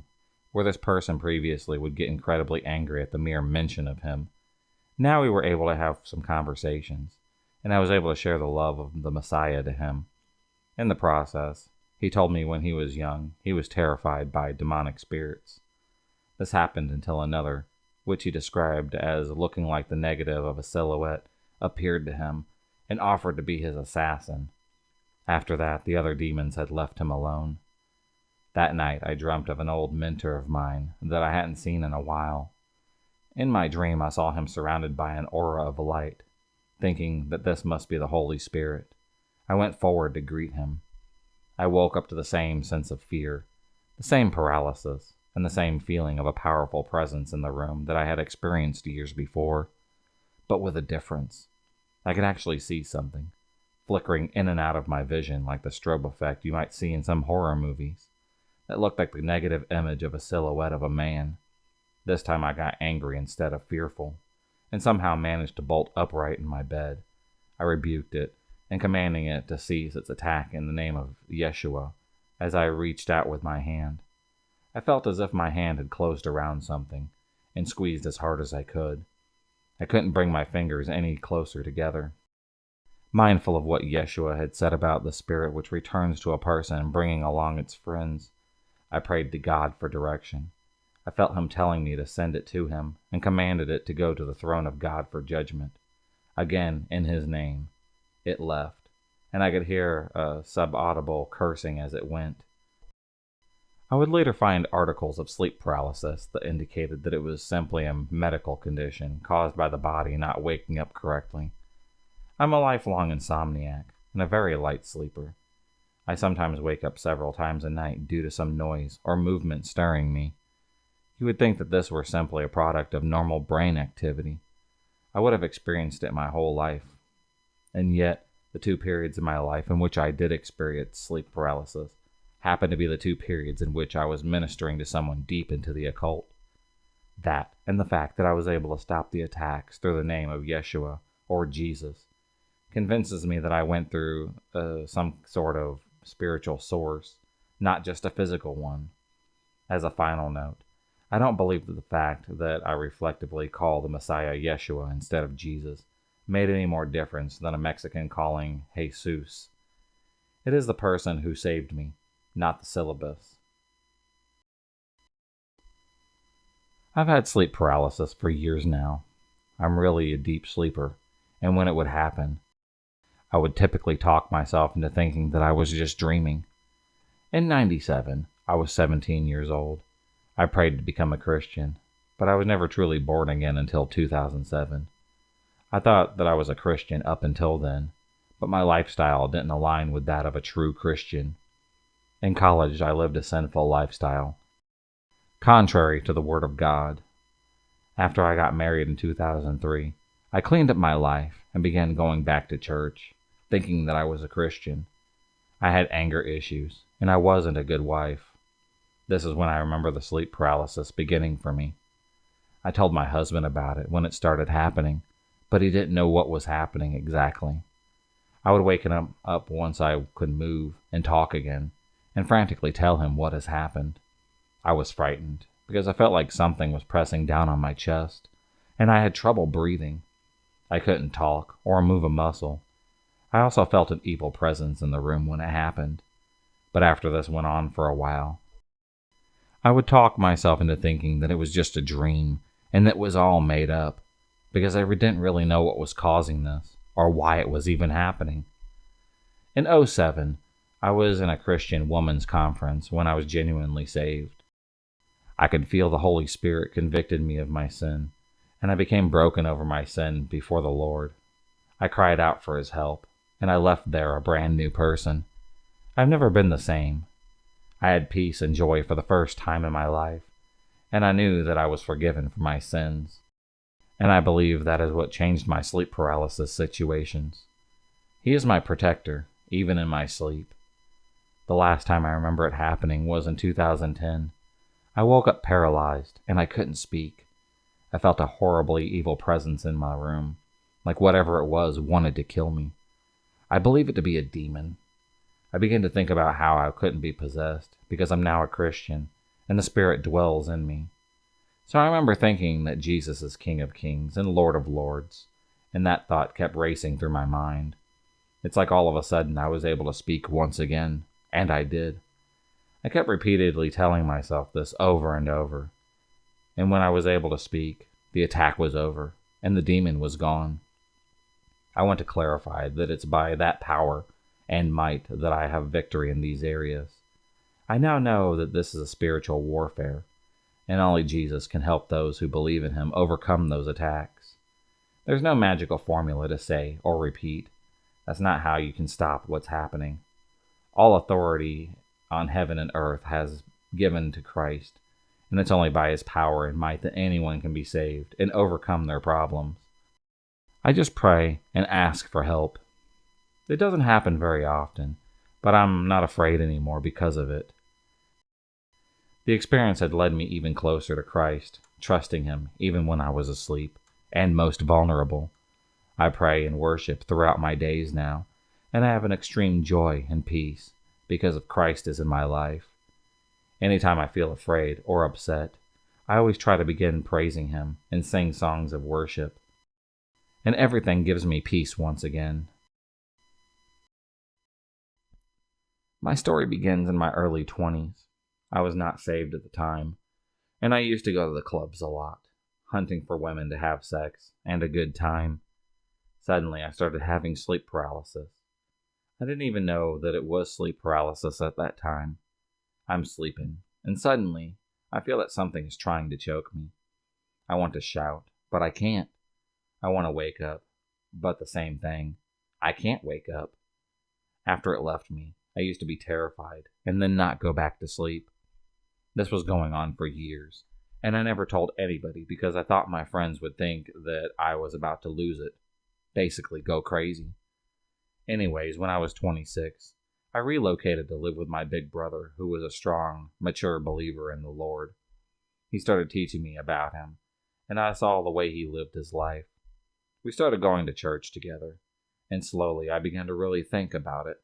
where this person previously would get incredibly angry at the mere mention of him. Now we were able to have some conversations, and I was able to share the love of the Messiah to him. In the process, he told me when he was young, he was terrified by demonic spirits. This happened until another, which he described as looking like the negative of a silhouette, appeared to him and offered to be his assassin. After that, the other demons had left him alone. That night, I dreamt of an old mentor of mine that I hadn't seen in a while. In my dream, I saw him surrounded by an aura of light. Thinking that this must be the Holy Spirit, I went forward to greet him. I woke up to the same sense of fear, the same paralysis, and the same feeling of a powerful presence in the room that I had experienced years before, but with a difference. I could actually see something, flickering in and out of my vision like the strobe effect you might see in some horror movies. It looked like the negative image of a silhouette of a man. This time I got angry instead of fearful, and somehow managed to bolt upright in my bed. I rebuked it, and commanding it to cease its attack in the name of Yeshua, as I reached out with my hand. I felt as if my hand had closed around something, and squeezed as hard as I could. I couldn't bring my fingers any closer together. Mindful of what Yeshua had said about the spirit which returns to a person bringing along its friends, I prayed to God for direction. I felt him telling me to send it to him, and commanded it to go to the throne of God for judgment. Again, in his name. It left, and I could hear a subaudible cursing as it went. I would later find articles of sleep paralysis that indicated that it was simply a medical condition caused by the body not waking up correctly. I'm a lifelong insomniac and a very light sleeper. I sometimes wake up several times a night due to some noise or movement stirring me. You would think that this were simply a product of normal brain activity. I would have experienced it my whole life. And yet, the 2 periods in my life in which I did experience sleep paralysis happened to be the 2 periods in which I was ministering to someone deep into the occult. That, and the fact that I was able to stop the attacks through the name of Yeshua, or Jesus, convinces me that I went through some sort of spiritual source, not just a physical one. As a final note, I don't believe that the fact that I reflectively call the Messiah Yeshua instead of Jesus made any more difference than a Mexican calling Jesus. It is the person who saved me, not the syllabus. I've had sleep paralysis for years now. I'm really a deep sleeper, and when it would happen, I would typically talk myself into thinking that I was just dreaming. In '97, I was 17 years old. I prayed to become a Christian, but I was never truly born again until 2007. I thought that I was a Christian up until then, but my lifestyle didn't align with that of a true Christian. In college, I lived a sinful lifestyle, contrary to the Word of God. After I got married in 2003, I cleaned up my life and began going back to church, thinking that I was a Christian. I had anger issues, and I wasn't a good wife. This is when I remember the sleep paralysis beginning for me. I told my husband about it when it started happening, but he didn't know what was happening exactly. I would wake him up once I could move and talk again, and frantically tell him what has happened. I was frightened because I felt like something was pressing down on my chest, and I had trouble breathing. I couldn't talk or move a muscle. I also felt an evil presence in the room when it happened, but after this went on for a while, I would talk myself into thinking that it was just a dream and that it was all made up, because I didn't really know what was causing this or why it was even happening. In '07, I was in a Christian women's conference when I was genuinely saved. I could feel the Holy Spirit convicted me of my sin, and I became broken over my sin before the Lord. I cried out for His help, and I left there a brand new person. I've never been the same. I had peace and joy for the first time in my life, and I knew that I was forgiven for my sins. And I believe that is what changed my sleep paralysis situations. He is my protector, even in my sleep. The last time I remember it happening was in 2010. I woke up paralyzed, and I couldn't speak. I felt a horribly evil presence in my room, like whatever it was wanted to kill me. I believe it to be a demon. I began to think about how I couldn't be possessed, because I'm now a Christian, and the Spirit dwells in me. So I remember thinking that Jesus is King of Kings and Lord of Lords, and that thought kept racing through my mind. It's like all of a sudden I was able to speak once again, and I did. I kept repeatedly telling myself this over and over, and when I was able to speak, the attack was over, and the demon was gone. I want to clarify that it's by that power and might that I have victory in these areas. I now know that this is a spiritual warfare, and only Jesus can help those who believe in Him overcome those attacks. There's no magical formula to say or repeat. That's not how you can stop what's happening. All authority on heaven and earth has given to Christ, and it's only by His power and might that anyone can be saved and overcome their problems. I just pray and ask for help. It doesn't happen very often, but I'm not afraid anymore because of it. The experience had led me even closer to Christ, trusting Him even when I was asleep and most vulnerable. I pray and worship throughout my days now, and I have an extreme joy and peace because of Christ is in my life. Anytime I feel afraid or upset, I always try to begin praising Him and sing songs of worship, and everything gives me peace once again. My story begins in my early 20s. I was not saved at the time, and I used to go to the clubs a lot, hunting for women to have sex and a good time. Suddenly, I started having sleep paralysis. I didn't even know that it was sleep paralysis at that time. I'm sleeping, and suddenly, I feel that something is trying to choke me. I want to shout, but I can't. I want to wake up, but the same thing. I can't wake up. After it left me, I used to be terrified and then not go back to sleep. This was going on for years, and I never told anybody because I thought my friends would think that I was about to lose it, basically go crazy. Anyways, when I was 26, I relocated to live with my big brother, who was a strong, mature believer in the Lord. He started teaching me about Him, and I saw the way he lived his life. We started going to church together, and slowly I began to really think about it,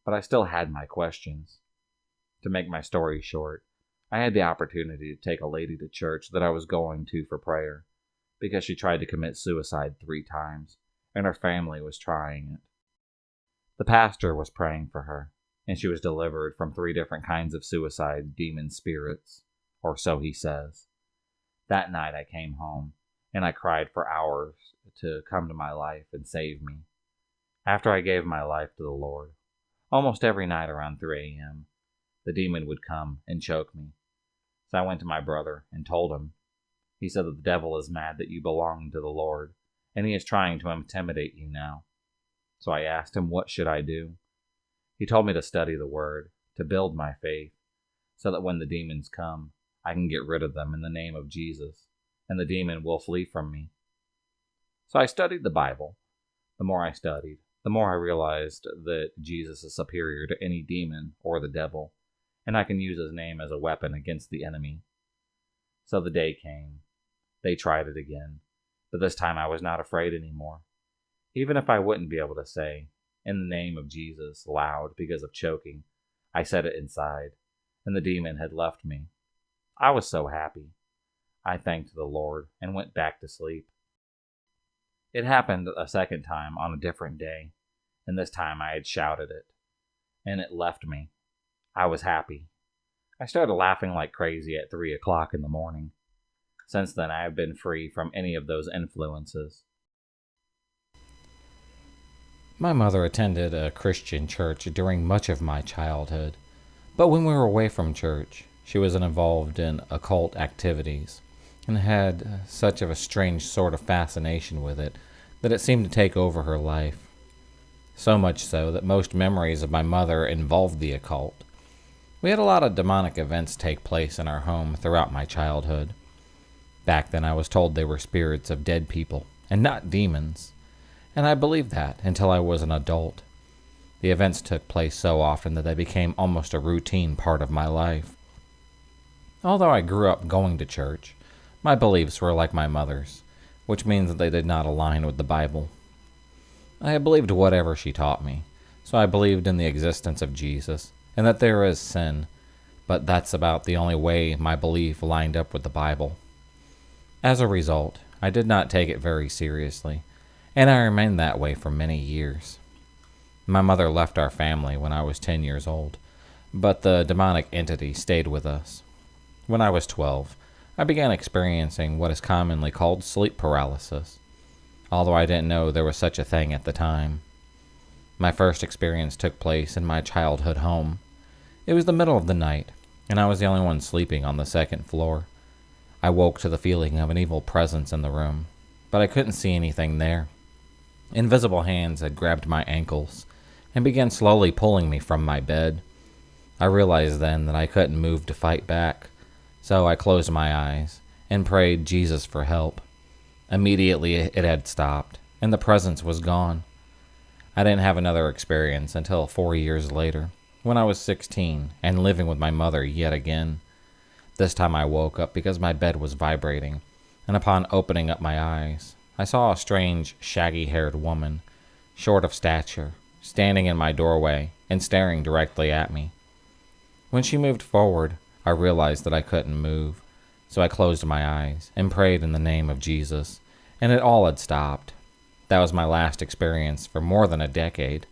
but I still had my questions. To make my story short, I had the opportunity to take a lady to church that I was going to for prayer, because she tried to commit suicide 3 times, and her family was trying it. The pastor was praying for her, and she was delivered from 3 different kinds of suicide demon spirits, or so he says. That night I came home, and I cried for hours to come to my life and save me. After I gave my life to the Lord, almost every night around 3 a.m., the demon would come and choke me. So I went to my brother and told him. He said that the devil is mad that you belong to the Lord, and he is trying to intimidate you now. So I asked him, what should I do? He told me to study the Word, to build my faith, so that when the demons come, I can get rid of them in the name of Jesus, and the demon will flee from me. So I studied the Bible. The more I studied, the more I realized that Jesus is superior to any demon or the devil, and I can use his name as a weapon against the enemy. So the day came. They tried it again, but this time I was not afraid anymore. Even if I wouldn't be able to say, "In the name of Jesus," loud because of choking, I said it inside, and the demon had left me. I was so happy. I thanked the Lord and went back to sleep. It happened a second time on a different day, and this time I had shouted it, and it left me. I was happy. I started laughing like crazy at 3 o'clock in the morning. Since then, I have been free from any of those influences. My mother attended a Christian church during much of my childhood, but when we were away from church, she was involved in occult activities and had such of a strange sort of fascination with it that it seemed to take over her life. So much so that most memories of my mother involved the occult. We had a lot of demonic events take place in our home throughout my childhood. Back then I was told they were spirits of dead people and not demons, and I believed that until I was an adult. The events took place so often that they became almost a routine part of my life. Although I grew up going to church, my beliefs were like my mother's, which means that they did not align with the Bible. I believed whatever she taught me, so I believed in the existence of Jesus and that there is sin, but that's about the only way my belief lined up with the Bible. As a result, I did not take it very seriously, and I remained that way for many years. My mother left our family when I was 10 years old, but the demonic entity stayed with us. When I was 12, I began experiencing what is commonly called sleep paralysis, although I didn't know there was such a thing at the time. My first experience took place in my childhood home. It was the middle of the night, and I was the only one sleeping on the second floor. I woke to the feeling of an evil presence in the room, but I couldn't see anything there. Invisible hands had grabbed my ankles and began slowly pulling me from my bed. I realized then that I couldn't move to fight back, so I closed my eyes and prayed Jesus for help. Immediately it had stopped, and the presence was gone. I didn't have another experience until 4 years later, when I was 16 and living with my mother yet again. This time I woke up because my bed was vibrating, and upon opening up my eyes, I saw a strange, shaggy-haired woman, short of stature, standing in my doorway and staring directly at me. When she moved forward, I realized that I couldn't move, so I closed my eyes and prayed in the name of Jesus, and it all had stopped. That was my last experience for more than a decade.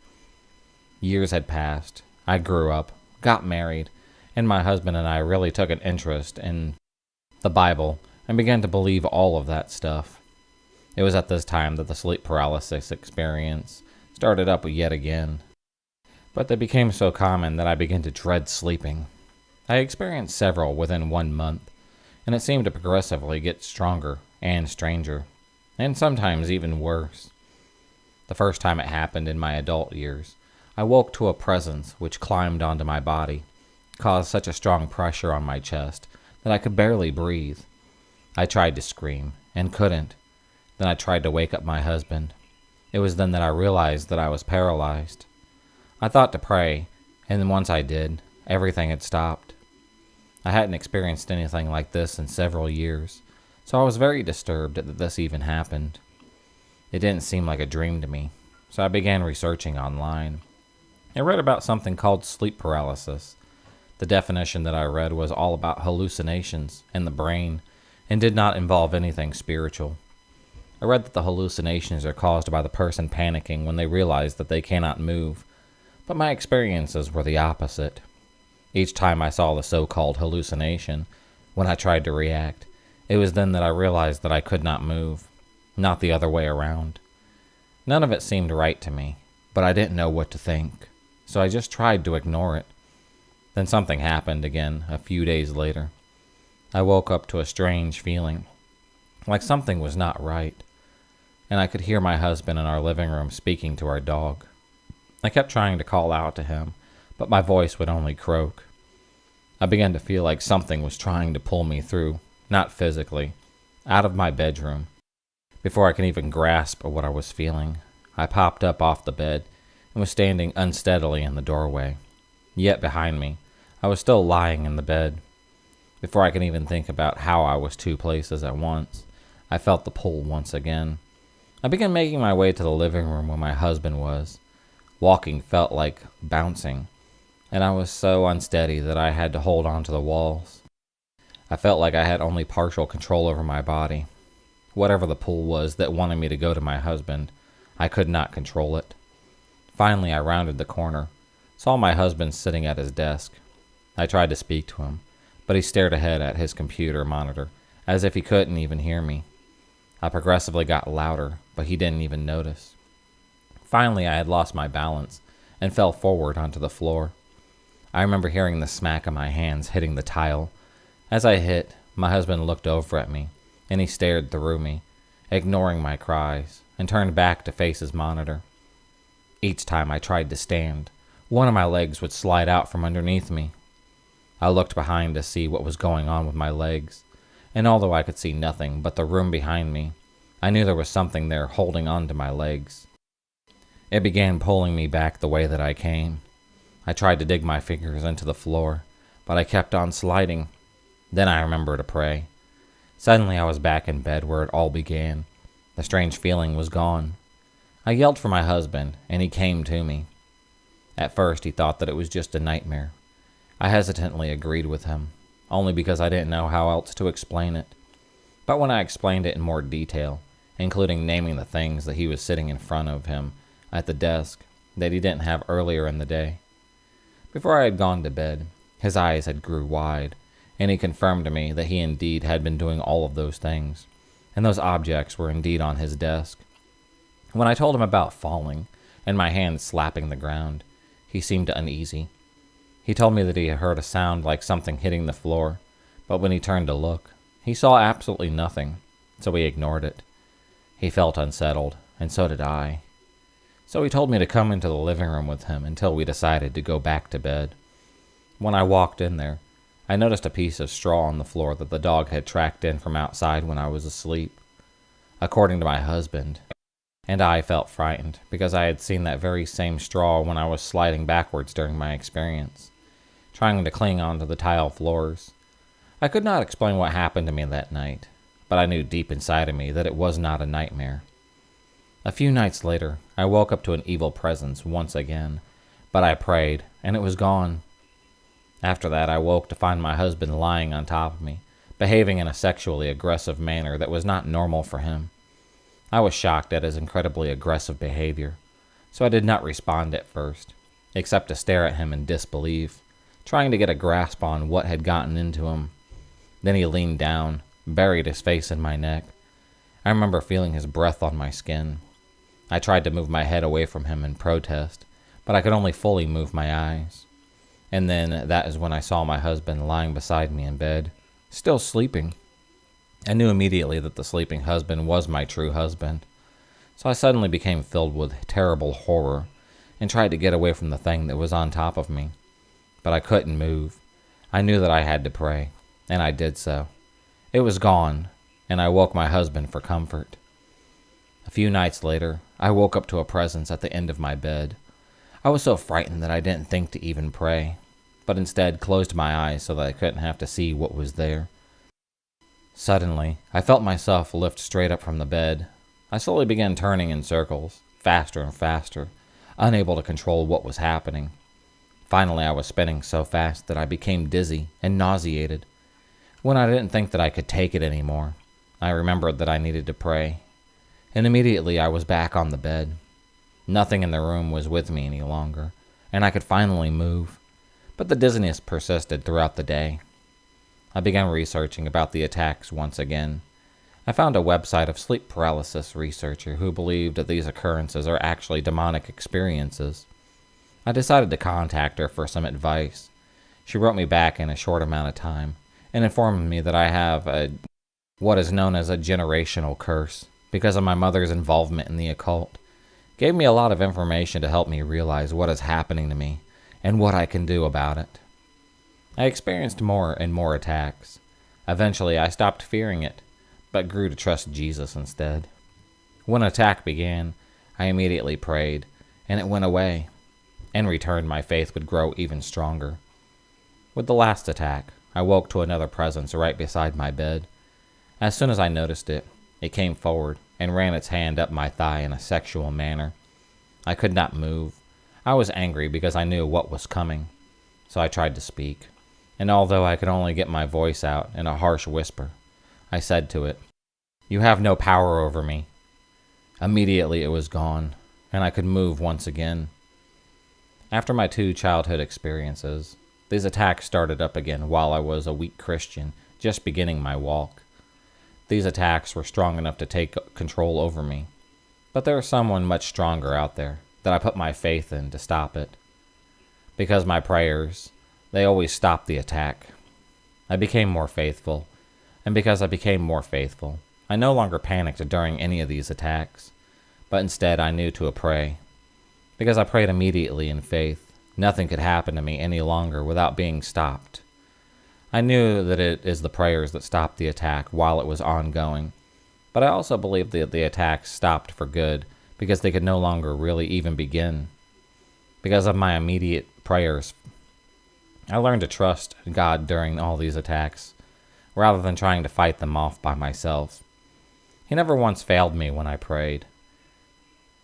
Years had passed. I grew up, got married, and my husband and I really took an interest in the Bible and began to believe all of that stuff. It was at this time that the sleep paralysis experience started up yet again. But they became so common that I began to dread sleeping. I experienced several within 1 month, and it seemed to progressively get stronger and stranger, and sometimes even worse. The first time it happened in my adult years, I woke to a presence which climbed onto my body, caused such a strong pressure on my chest that I could barely breathe. I tried to scream, and couldn't. Then I tried to wake up my husband. It was then that I realized that I was paralyzed. I thought to pray, and then once I did, everything had stopped. I hadn't experienced anything like this in several years, so I was very disturbed that this even happened. It didn't seem like a dream to me, so I began researching online. I read about something called sleep paralysis. The definition that I read was all about hallucinations in the brain and did not involve anything spiritual. I read that the hallucinations are caused by the person panicking when they realize that they cannot move, but my experiences were the opposite. Each time I saw the so-called hallucination, when I tried to react, it was then that I realized that I could not move, not the other way around. None of it seemed right to me, but I didn't know what to think, so I just tried to ignore it. Then something happened again a few days later. I woke up to a strange feeling, like something was not right, and I could hear my husband in our living room speaking to our dog. I kept trying to call out to him, but my voice would only croak. I began to feel like something was trying to pull me through, not physically, out of my bedroom. Before I could even grasp what I was feeling, I popped up off the bed and was standing unsteadily in the doorway. Yet behind me, I was still lying in the bed. Before I could even think about how I was two places at once, I felt the pull once again. I began making my way to the living room where my husband was. Walking felt like bouncing, and I was so unsteady that I had to hold on to the walls. I felt like I had only partial control over my body. Whatever the pull was that wanted me to go to my husband, I could not control it. Finally, I rounded the corner, saw my husband sitting at his desk. I tried to speak to him, but he stared ahead at his computer monitor, as if he couldn't even hear me. I progressively got louder, but he didn't even notice. Finally, I had lost my balance and fell forward onto the floor. I remember hearing the smack of my hands hitting the tile. As I hit, my husband looked over at me, and he stared through me, ignoring my cries, and turned back to face his monitor. Each time I tried to stand, one of my legs would slide out from underneath me. I looked behind to see what was going on with my legs, and although I could see nothing but the room behind me, I knew there was something there holding on to my legs. It began pulling me back the way that I came. I tried to dig my fingers into the floor, but I kept on sliding. Then I remembered to pray. Suddenly I was back in bed where it all began. The strange feeling was gone. I yelled for my husband, and he came to me. At first he thought that it was just a nightmare. I hesitantly agreed with him, only because I didn't know how else to explain it. But when I explained it in more detail, including naming the things that he was sitting in front of him at the desk that he didn't have earlier in the day. Before I had gone to bed, his eyes had grew wide, and he confirmed to me that he indeed had been doing all of those things, and those objects were indeed on his desk. When I told him about falling and my hand slapping the ground, he seemed uneasy. He told me that he had heard a sound like something hitting the floor, but when he turned to look, he saw absolutely nothing, so he ignored it. He felt unsettled, and so did I. So he told me to come into the living room with him until we decided to go back to bed. When I walked in there, I noticed a piece of straw on the floor that the dog had tracked in from outside when I was asleep. According to my husband, and I felt frightened because I had seen that very same straw when I was sliding backwards during my experience, trying to cling onto the tile floors. I could not explain what happened to me that night, but I knew deep inside of me that it was not a nightmare. A few nights later, I woke up to an evil presence once again, but I prayed, and it was gone. After that, I woke to find my husband lying on top of me, behaving in a sexually aggressive manner that was not normal for him. I was shocked at his incredibly aggressive behavior, so I did not respond at first, except to stare at him in disbelief, trying to get a grasp on what had gotten into him. Then he leaned down, buried his face in my neck. I remember feeling his breath on my skin. I tried to move my head away from him in protest, but I could only fully move my eyes. And then that is when I saw my husband lying beside me in bed, still sleeping. I knew immediately that the sleeping husband was my true husband, so I suddenly became filled with terrible horror and tried to get away from the thing that was on top of me. But I couldn't move. I knew that I had to pray, and I did so. It was gone, and I woke my husband for comfort. A few nights later, I woke up to a presence at the end of my bed. I was so frightened that I didn't think to even pray, but instead closed my eyes so that I couldn't have to see what was there. Suddenly, I felt myself lift straight up from the bed. I slowly began turning in circles, faster and faster, unable to control what was happening. Finally, I was spinning so fast that I became dizzy and nauseated. When I didn't think that I could take it anymore, I remembered that I needed to pray, and immediately I was back on the bed. Nothing in the room was with me any longer, and I could finally move, but the dizziness persisted throughout the day. I began researching about the attacks once again. I found a website of sleep paralysis researcher who believed that these occurrences are actually demonic experiences. I decided to contact her for some advice. She wrote me back in a short amount of time and informed me that I have what is known as a generational curse because of my mother's involvement in the occult. Gave me a lot of information to help me realize what is happening to me and what I can do about it. I experienced more and more attacks. Eventually, I stopped fearing it, but grew to trust Jesus instead. When an attack began, I immediately prayed, and it went away. In return, my faith would grow even stronger. With the last attack, I woke to another presence right beside my bed. As soon as I noticed it, it came forward and ran its hand up my thigh in a sexual manner. I could not move. I was angry because I knew what was coming, so I tried to speak. And although I could only get my voice out in a harsh whisper, I said to it, "You have no power over me." Immediately it was gone, and I could move once again. After my 2 childhood experiences, these attacks started up again while I was a weak Christian, just beginning my walk. These attacks were strong enough to take control over me, but there is someone much stronger out there that I put my faith in to stop it. Because my prayers, they always stopped the attack. I became more faithful, and because I became more faithful, I no longer panicked during any of these attacks, but instead I knew to pray. Because I prayed immediately in faith, nothing could happen to me any longer without being stopped. I knew that it is the prayers that stopped the attack while it was ongoing, but I also believed that the attacks stopped for good because they could no longer really even begin. Because of my immediate prayers, I learned to trust God during all these attacks, rather than trying to fight them off by myself. He never once failed me when I prayed.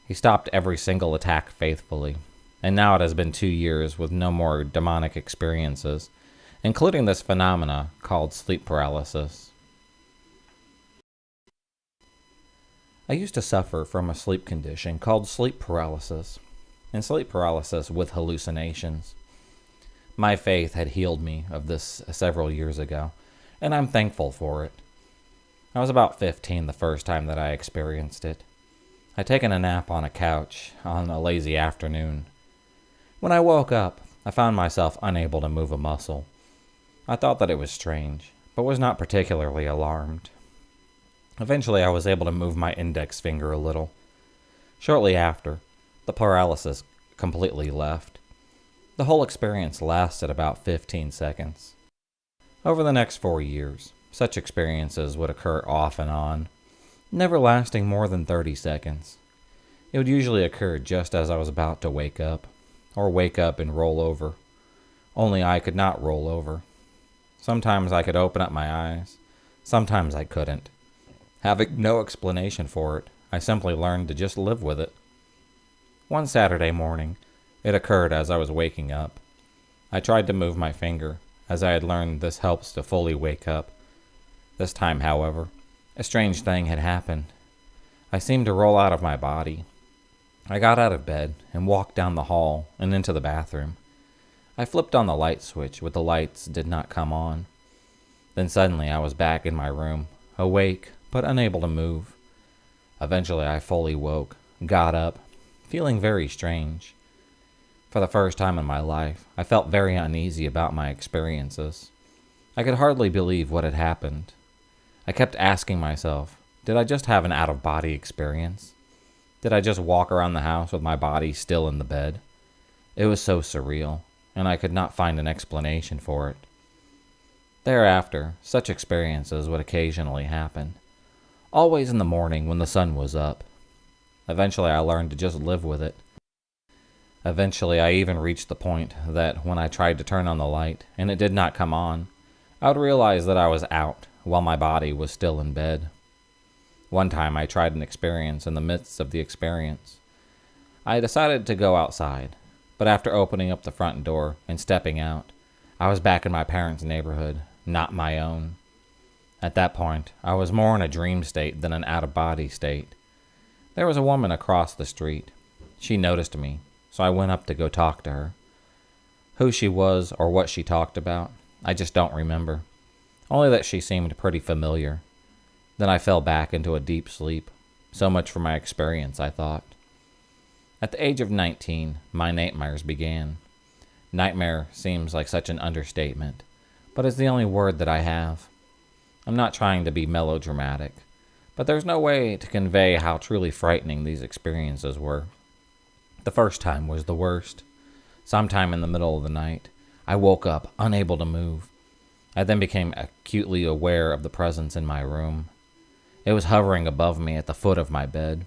He stopped every single attack faithfully, and now it has been 2 years with no more demonic experiences, including this phenomena called sleep paralysis. I used to suffer from a sleep condition called sleep paralysis, and sleep paralysis with hallucinations. My faith had healed me of this several years ago, and I'm thankful for it. I was about 15 the first time that I experienced it. I'd taken a nap on a couch on a lazy afternoon. When I woke up, I found myself unable to move a muscle. I thought that it was strange, but was not particularly alarmed. Eventually, I was able to move my index finger a little. Shortly after, the paralysis completely left. The whole experience lasted about 15 seconds. Over the next 4 years, such experiences would occur off and on, never lasting more than 30 seconds. It would usually occur just as I was about to wake up, or wake up and roll over. Only I could not roll over. Sometimes I could open up my eyes, sometimes I couldn't. Having no explanation for it, I simply learned to just live with it. One Saturday morning, it occurred as I was waking up. I tried to move my finger, as I had learned this helps to fully wake up. This time, however, a strange thing had happened. I seemed to roll out of my body. I got out of bed and walked down the hall and into the bathroom. I flipped on the light switch, but the lights did not come on. Then suddenly I was back in my room, awake but unable to move. Eventually I fully woke, got up, feeling very strange. For the first time in my life, I felt very uneasy about my experiences. I could hardly believe what had happened. I kept asking myself, did I just have an out-of-body experience? Did I just walk around the house with my body still in the bed? It was so surreal, and I could not find an explanation for it. Thereafter, such experiences would occasionally happen, always in the morning when the sun was up. Eventually, I learned to just live with it. Eventually, I even reached the point that when I tried to turn on the light and it did not come on, I would realize that I was out while my body was still in bed. One time, I tried an experience in the midst of the experience. I decided to go outside, but after opening up the front door and stepping out, I was back in my parents' neighborhood, not my own. At that point, I was more in a dream state than an out-of-body state. There was a woman across the street. She noticed me, so I went up to go talk to her. Who she was or what she talked about, I just don't remember. Only that she seemed pretty familiar. Then I fell back into a deep sleep. So much for my experience, I thought. At the age of 19, my nightmares began. Nightmare seems like such an understatement, but it's the only word that I have. I'm not trying to be melodramatic, but there's no way to convey how truly frightening these experiences were. The first time was the worst. Sometime in the middle of the night, I woke up, unable to move. I then became acutely aware of the presence in my room. It was hovering above me at the foot of my bed.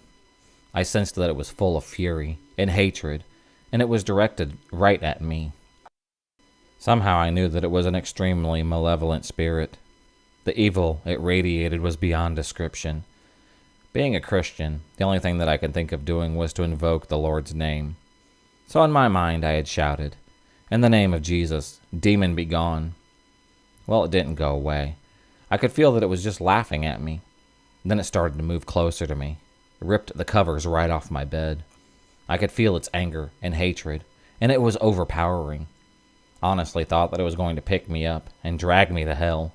I sensed that it was full of fury and hatred, and it was directed right at me. Somehow I knew that it was an extremely malevolent spirit. The evil it radiated was beyond description. Being a Christian, the only thing that I could think of doing was to invoke the Lord's name. So in my mind I had shouted, "In the name of Jesus, demon be gone." Well, it didn't go away. I could feel that it was just laughing at me. Then it started to move closer to me. It ripped the covers right off my bed. I could feel its anger and hatred, and it was overpowering. Honestly thought that it was going to pick me up and drag me to hell.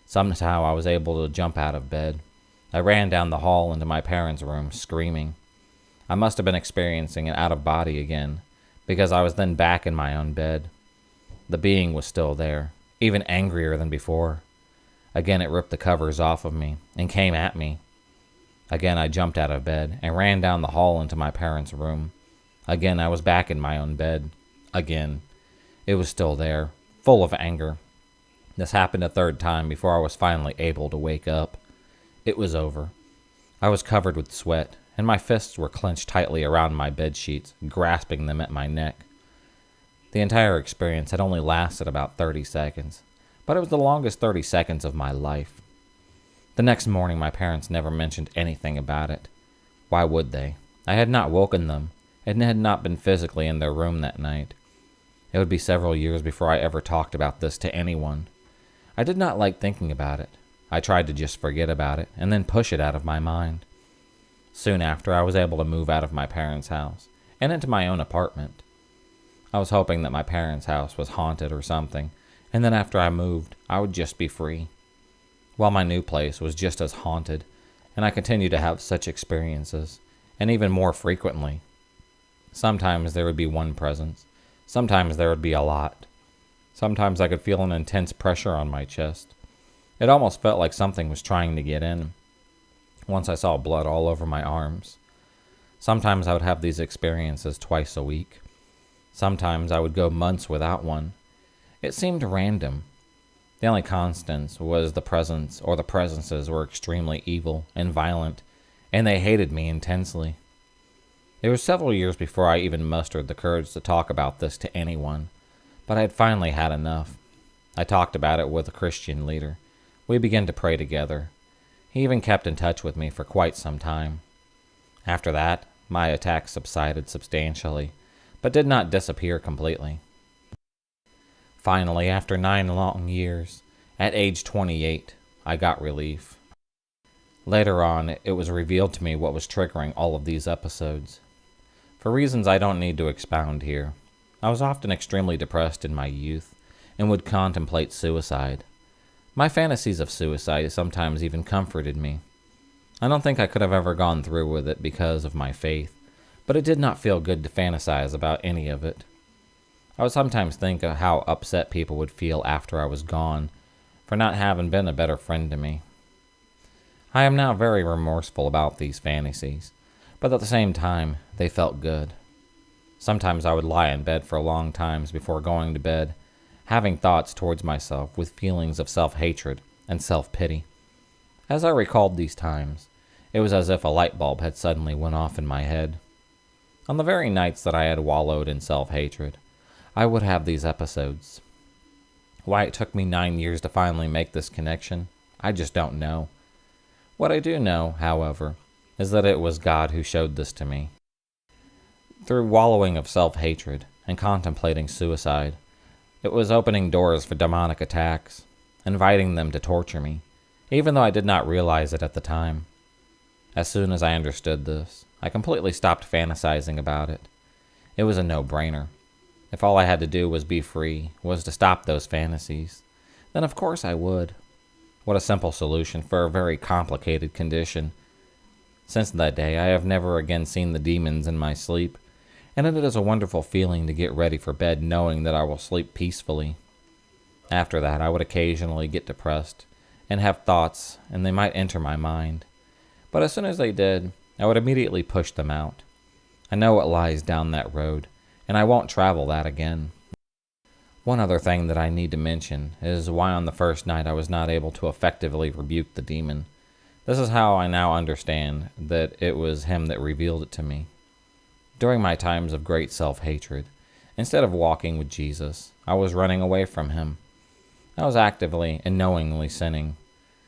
Somehow I was able to jump out of bed. I ran down the hall into my parents' room, screaming. I must have been experiencing an out-of-body again, because I was then back in my own bed. The being was still there, even angrier than before. Again it ripped the covers off of me and came at me. Again I jumped out of bed and ran down the hall into my parents' room. Again I was back in my own bed. Again. It was still there, full of anger. This happened a third time before I was finally able to wake up. It was over. I was covered with sweat, and my fists were clenched tightly around my bed sheets, grasping them at my neck. The entire experience had only lasted about 30 seconds, but it was the longest 30 seconds of my life. The next morning my parents never mentioned anything about it. Why would they? I had not woken them, and had not been physically in their room that night. It would be several years before I ever talked about this to anyone. I did not like thinking about it. I tried to just forget about it, and then push it out of my mind. Soon after, I was able to move out of my parents' house, and into my own apartment. I was hoping that my parents' house was haunted or something, and then after I moved, I would just be free. Well, my new place was just as haunted, and I continued to have such experiences, and even more frequently. Sometimes there would be one presence. Sometimes there would be a lot. Sometimes I could feel an intense pressure on my chest. It almost felt like something was trying to get in. Once I saw blood all over my arms. Sometimes I would have these experiences twice a week. Sometimes I would go months without one. It seemed random. The only constants was the presence or the presences were extremely evil and violent, and they hated me intensely. It was several years before I even mustered the courage to talk about this to anyone, but I had finally had enough. I talked about it with a Christian leader. We began to pray together. He even kept in touch with me for quite some time. After that, my attacks subsided substantially, but did not disappear completely. Finally, after 9 long years, at age 28, I got relief. Later on, it was revealed to me what was triggering all of these episodes. For reasons I don't need to expound here, I was often extremely depressed in my youth and would contemplate suicide. My fantasies of suicide sometimes even comforted me. I don't think I could have ever gone through with it because of my faith, but it did not feel good to fantasize about any of it. I would sometimes think of how upset people would feel after I was gone for not having been a better friend to me. I am now very remorseful about these fantasies, but at the same time, they felt good. Sometimes I would lie in bed for long times before going to bed, having thoughts towards myself with feelings of self-hatred and self-pity. As I recalled these times, it was as if a light bulb had suddenly went off in my head. On the very nights that I had wallowed in self-hatred, I would have these episodes. Why it took me 9 years to finally make this connection, I just don't know. What I do know, however, is that it was God who showed this to me. Through wallowing of self-hatred and contemplating suicide, it was opening doors for demonic attacks, inviting them to torture me, even though I did not realize it at the time. As soon as I understood this, I completely stopped fantasizing about it. It was a no-brainer. If all I had to do was be free, was to stop those fantasies, then of course I would. What a simple solution for a very complicated condition. Since that day, I have never again seen the demons in my sleep, and it is a wonderful feeling to get ready for bed knowing that I will sleep peacefully. After that, I would occasionally get depressed and have thoughts, and they might enter my mind. But as soon as they did, I would immediately push them out. I know what lies down that road, and I won't travel that again. One other thing that I need to mention is why on the first night I was not able to effectively rebuke the demon. This is how I now understand that it was him that revealed it to me. During my times of great self-hatred, instead of walking with Jesus, I was running away from him. I was actively and knowingly sinning,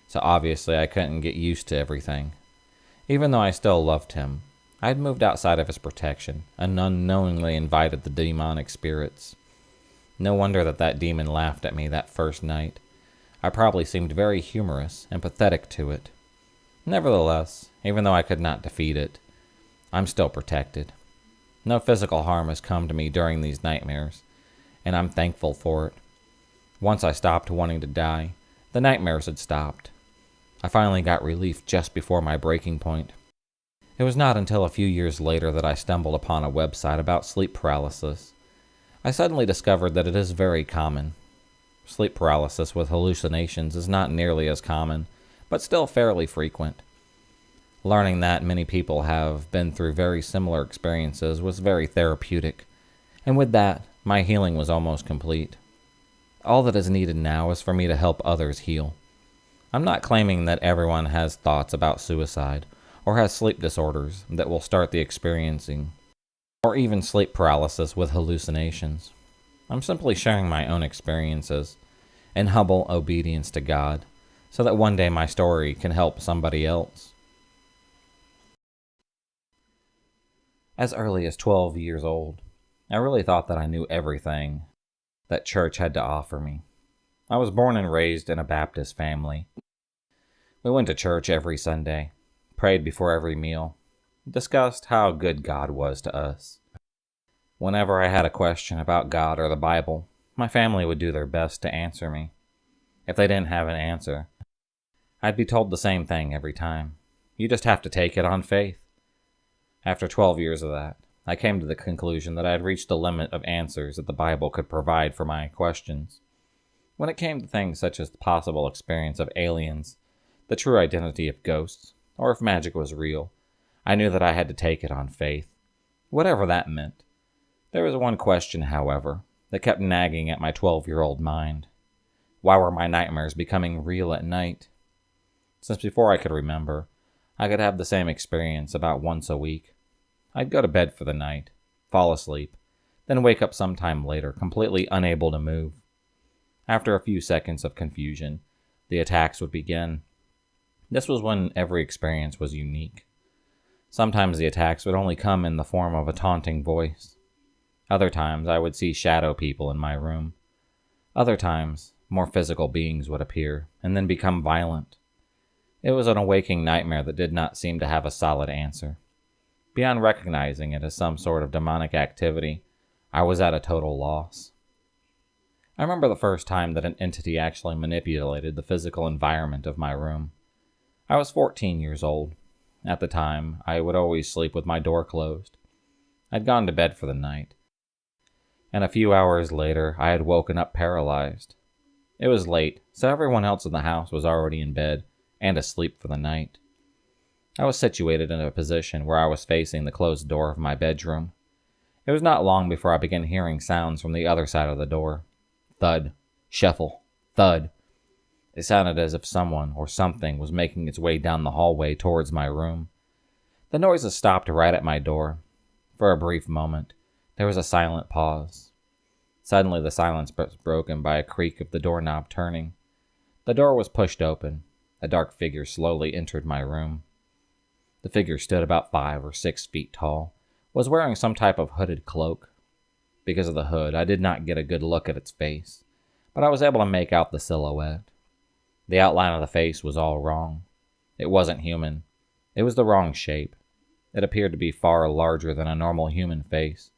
so obviously I couldn't get used to everything. Even though I still loved him, I had moved outside of his protection and unknowingly invited the demonic spirits. No wonder that demon laughed at me that first night. I probably seemed very humorous and pathetic to it. Nevertheless, even though I could not defeat it, I'm still protected. No physical harm has come to me during these nightmares, and I'm thankful for it. Once I stopped wanting to die, the nightmares had stopped. I finally got relief just before my breaking point. It was not until a few years later that I stumbled upon a website about sleep paralysis. I suddenly discovered that it is very common. Sleep paralysis with hallucinations is not nearly as common, but still fairly frequent. Learning that many people have been through very similar experiences was very therapeutic, and with that, my healing was almost complete. All that is needed now is for me to help others heal. I'm not claiming that everyone has thoughts about suicide or has sleep disorders that will start the experiencing, or even sleep paralysis with hallucinations. I'm simply sharing my own experiences in humble obedience to God, so that one day my story can help somebody else. As early as 12 years old, I really thought that I knew everything that church had to offer me. I was born and raised in a Baptist family. We went to church every Sunday, prayed before every meal, discussed how good God was to us. Whenever I had a question about God or the Bible, my family would do their best to answer me. If they didn't have an answer, I'd be told the same thing every time. You just have to take it on faith. After 12 years of that, I came to the conclusion that I had reached the limit of answers that the Bible could provide for my questions. When it came to things such as the possible experience of aliens, the true identity of ghosts, or if magic was real, I knew that I had to take it on faith, whatever that meant. There was one question, however, that kept nagging at my 12-year-old mind. Why were my nightmares becoming real at night? Since before I could remember, I could have the same experience about once a week. I'd go to bed for the night, fall asleep, then wake up sometime later, completely unable to move. After a few seconds of confusion, the attacks would begin. This was when every experience was unique. Sometimes the attacks would only come in the form of a taunting voice. Other times I would see shadow people in my room. Other times, more physical beings would appear and then become violent. It was an awaking nightmare that did not seem to have a solid answer. Beyond recognizing it as some sort of demonic activity, I was at a total loss. I remember the first time that an entity actually manipulated the physical environment of my room. I was 14 years old. At the time, I would always sleep with my door closed. I'd gone to bed for the night, and a few hours later, I had woken up paralyzed. It was late, so everyone else in the house was already in bed and asleep for the night. I was situated in a position where I was facing the closed door of my bedroom. It was not long before I began hearing sounds from the other side of the door. Thud, shuffle, thud. It sounded as if someone or something was making its way down the hallway towards my room. The noises stopped right at my door. For a brief moment, there was a silent pause. Suddenly, the silence was broken by a creak of the doorknob turning. The door was pushed open. A dark figure slowly entered my room. The figure stood about 5 or 6 feet tall, was wearing some type of hooded cloak. Because of the hood, I did not get a good look at its face, but I was able to make out the silhouette. The outline of the face was all wrong. It wasn't human. It was the wrong shape. It appeared to be far larger than a normal human face,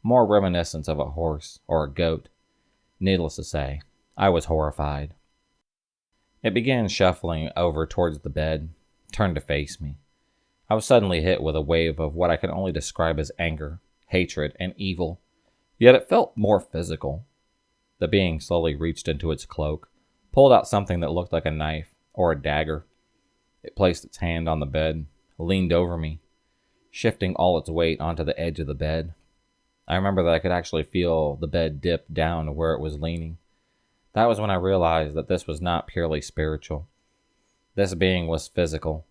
more reminiscent of a horse or a goat. Needless to say, I was horrified. It began shuffling over towards the bed, turned to face me. I was suddenly hit with a wave of what I can only describe as anger, hatred, and evil, yet it felt more physical. The being slowly reached into its cloak, pulled out something that looked like a knife or a dagger. It placed its hand on the bed, leaned over me, shifting all its weight onto the edge of the bed. I remember that I could actually feel the bed dip down to where it was leaning. That was when I realized that this was not purely spiritual. This being was physical.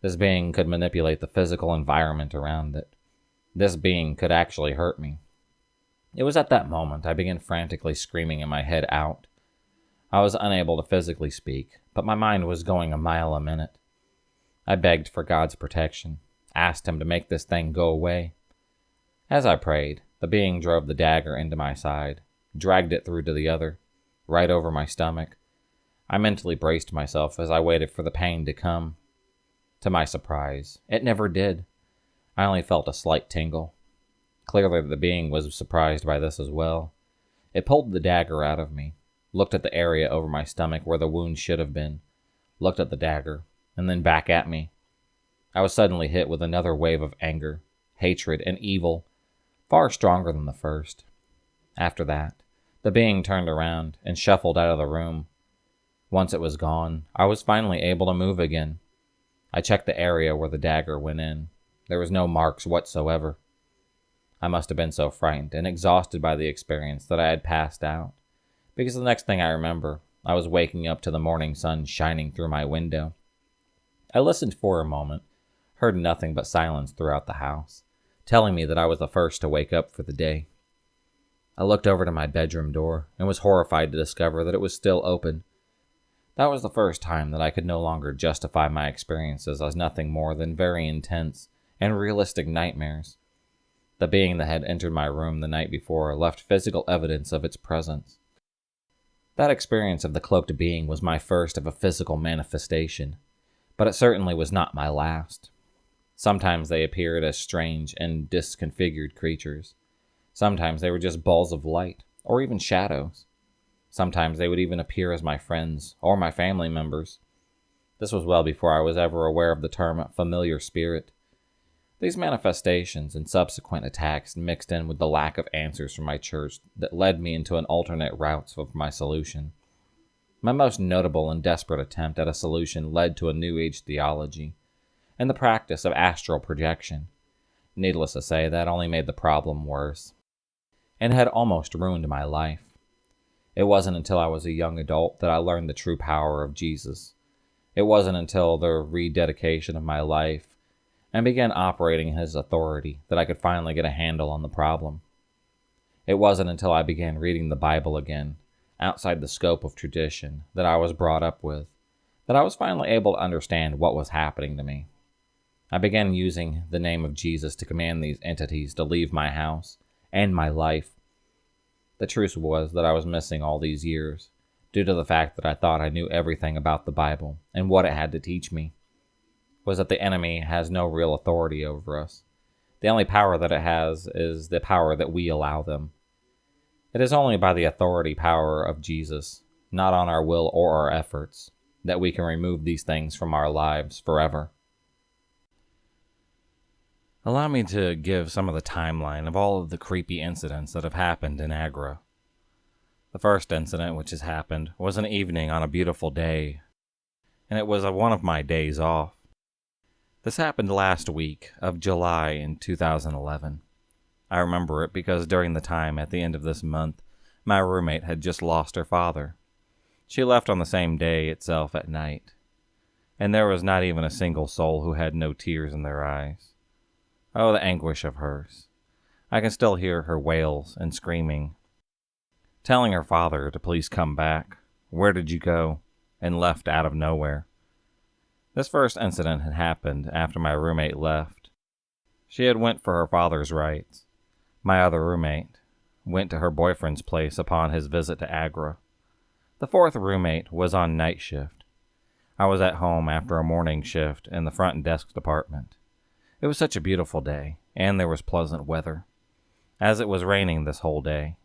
This being could manipulate the physical environment around it. This being could actually hurt me. It was at that moment I began frantically screaming in my head out. I was unable to physically speak, but my mind was going a mile a minute. I begged for God's protection, asked him to make this thing go away. As I prayed, the being drove the dagger into my side, dragged it through to the other, right over my stomach. I mentally braced myself as I waited for the pain to come. To my surprise, it never did. I only felt a slight tingle. Clearly the being was surprised by this as well. It pulled the dagger out of me, looked at the area over my stomach where the wound should have been, looked at the dagger, and then back at me. I was suddenly hit with another wave of anger, hatred, and evil, far stronger than the first. After that, the being turned around and shuffled out of the room. Once it was gone, I was finally able to move again. I checked the area where the dagger went in. There was no marks whatsoever. I must have been so frightened and exhausted by the experience that I had passed out, because the next thing I remember, I was waking up to the morning sun shining through my window. I listened for a moment, heard nothing but silence throughout the house, telling me that I was the first to wake up for the day. I looked over to my bedroom door and was horrified to discover that it was still open. That was the first time that I could no longer justify my experiences as nothing more than very intense and realistic nightmares. The being that had entered my room the night before left physical evidence of its presence. That experience of the cloaked being was my first of a physical manifestation, but it certainly was not my last. Sometimes they appeared as strange and disconfigured creatures. Sometimes they were just balls of light, or even shadows. Sometimes they would even appear as my friends or my family members. This was well before I was ever aware of the term familiar spirit. These manifestations and subsequent attacks mixed in with the lack of answers from my church that led me into an alternate route for my solution. My most notable and desperate attempt at a solution led to a New Age theology and the practice of astral projection. Needless to say, that only made the problem worse, and had almost ruined my life. It wasn't until I was a young adult that I learned the true power of Jesus. It wasn't until the rededication of my life and began operating in his authority that I could finally get a handle on the problem. It wasn't until I began reading the Bible again, outside the scope of tradition that I was brought up with, that I was finally able to understand what was happening to me. I began using the name of Jesus to command these entities to leave my house and my life. The truth was that I was missing all these years, due to the fact that I thought I knew everything about the Bible and what it had to teach me, was that the enemy has no real authority over us. The only power that it has is the power that we allow them. It is only by the authority power of Jesus, not on our will or our efforts, that we can remove these things from our lives forever. Allow me to give some of the timeline of all of the creepy incidents that have happened in Agra. The first incident which has happened was an evening on a beautiful day, and it was one of my days off. This happened last week of July in 2011. I remember it because during the time at the end of this month, my roommate had just lost her father. She left on the same day itself at night, and there was not even a single soul who had no tears in their eyes. Oh, the anguish of hers. I can still hear her wails and screaming, telling her father to please come back. Where did you go? And left out of nowhere. This first incident had happened after my roommate left. She had went for her father's rites. My other roommate went to her boyfriend's place upon his visit to Agra. The fourth roommate was on night shift. I was at home after a morning shift in the front desk department. It was such a beautiful day, and there was pleasant weather, as it was raining this whole day.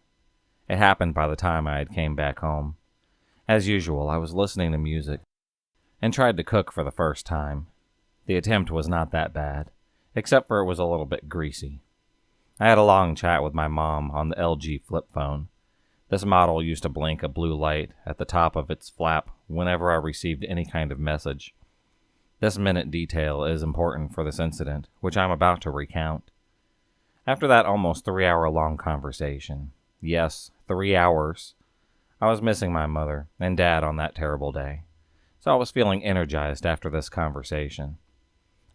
It happened by the time I had came back home. As usual, I was listening to music, and tried to cook for the first time. The attempt was not that bad, except for it was a little bit greasy. I had a long chat with my mom on the LG flip phone. This model used to blink a blue light at the top of its flap whenever I received any kind of message. This minute detail is important for this incident, which I'm about to recount. After that almost 3-hour-long conversation, yes, 3 hours, I was missing my mother and dad on that terrible day, so I was feeling energized after this conversation.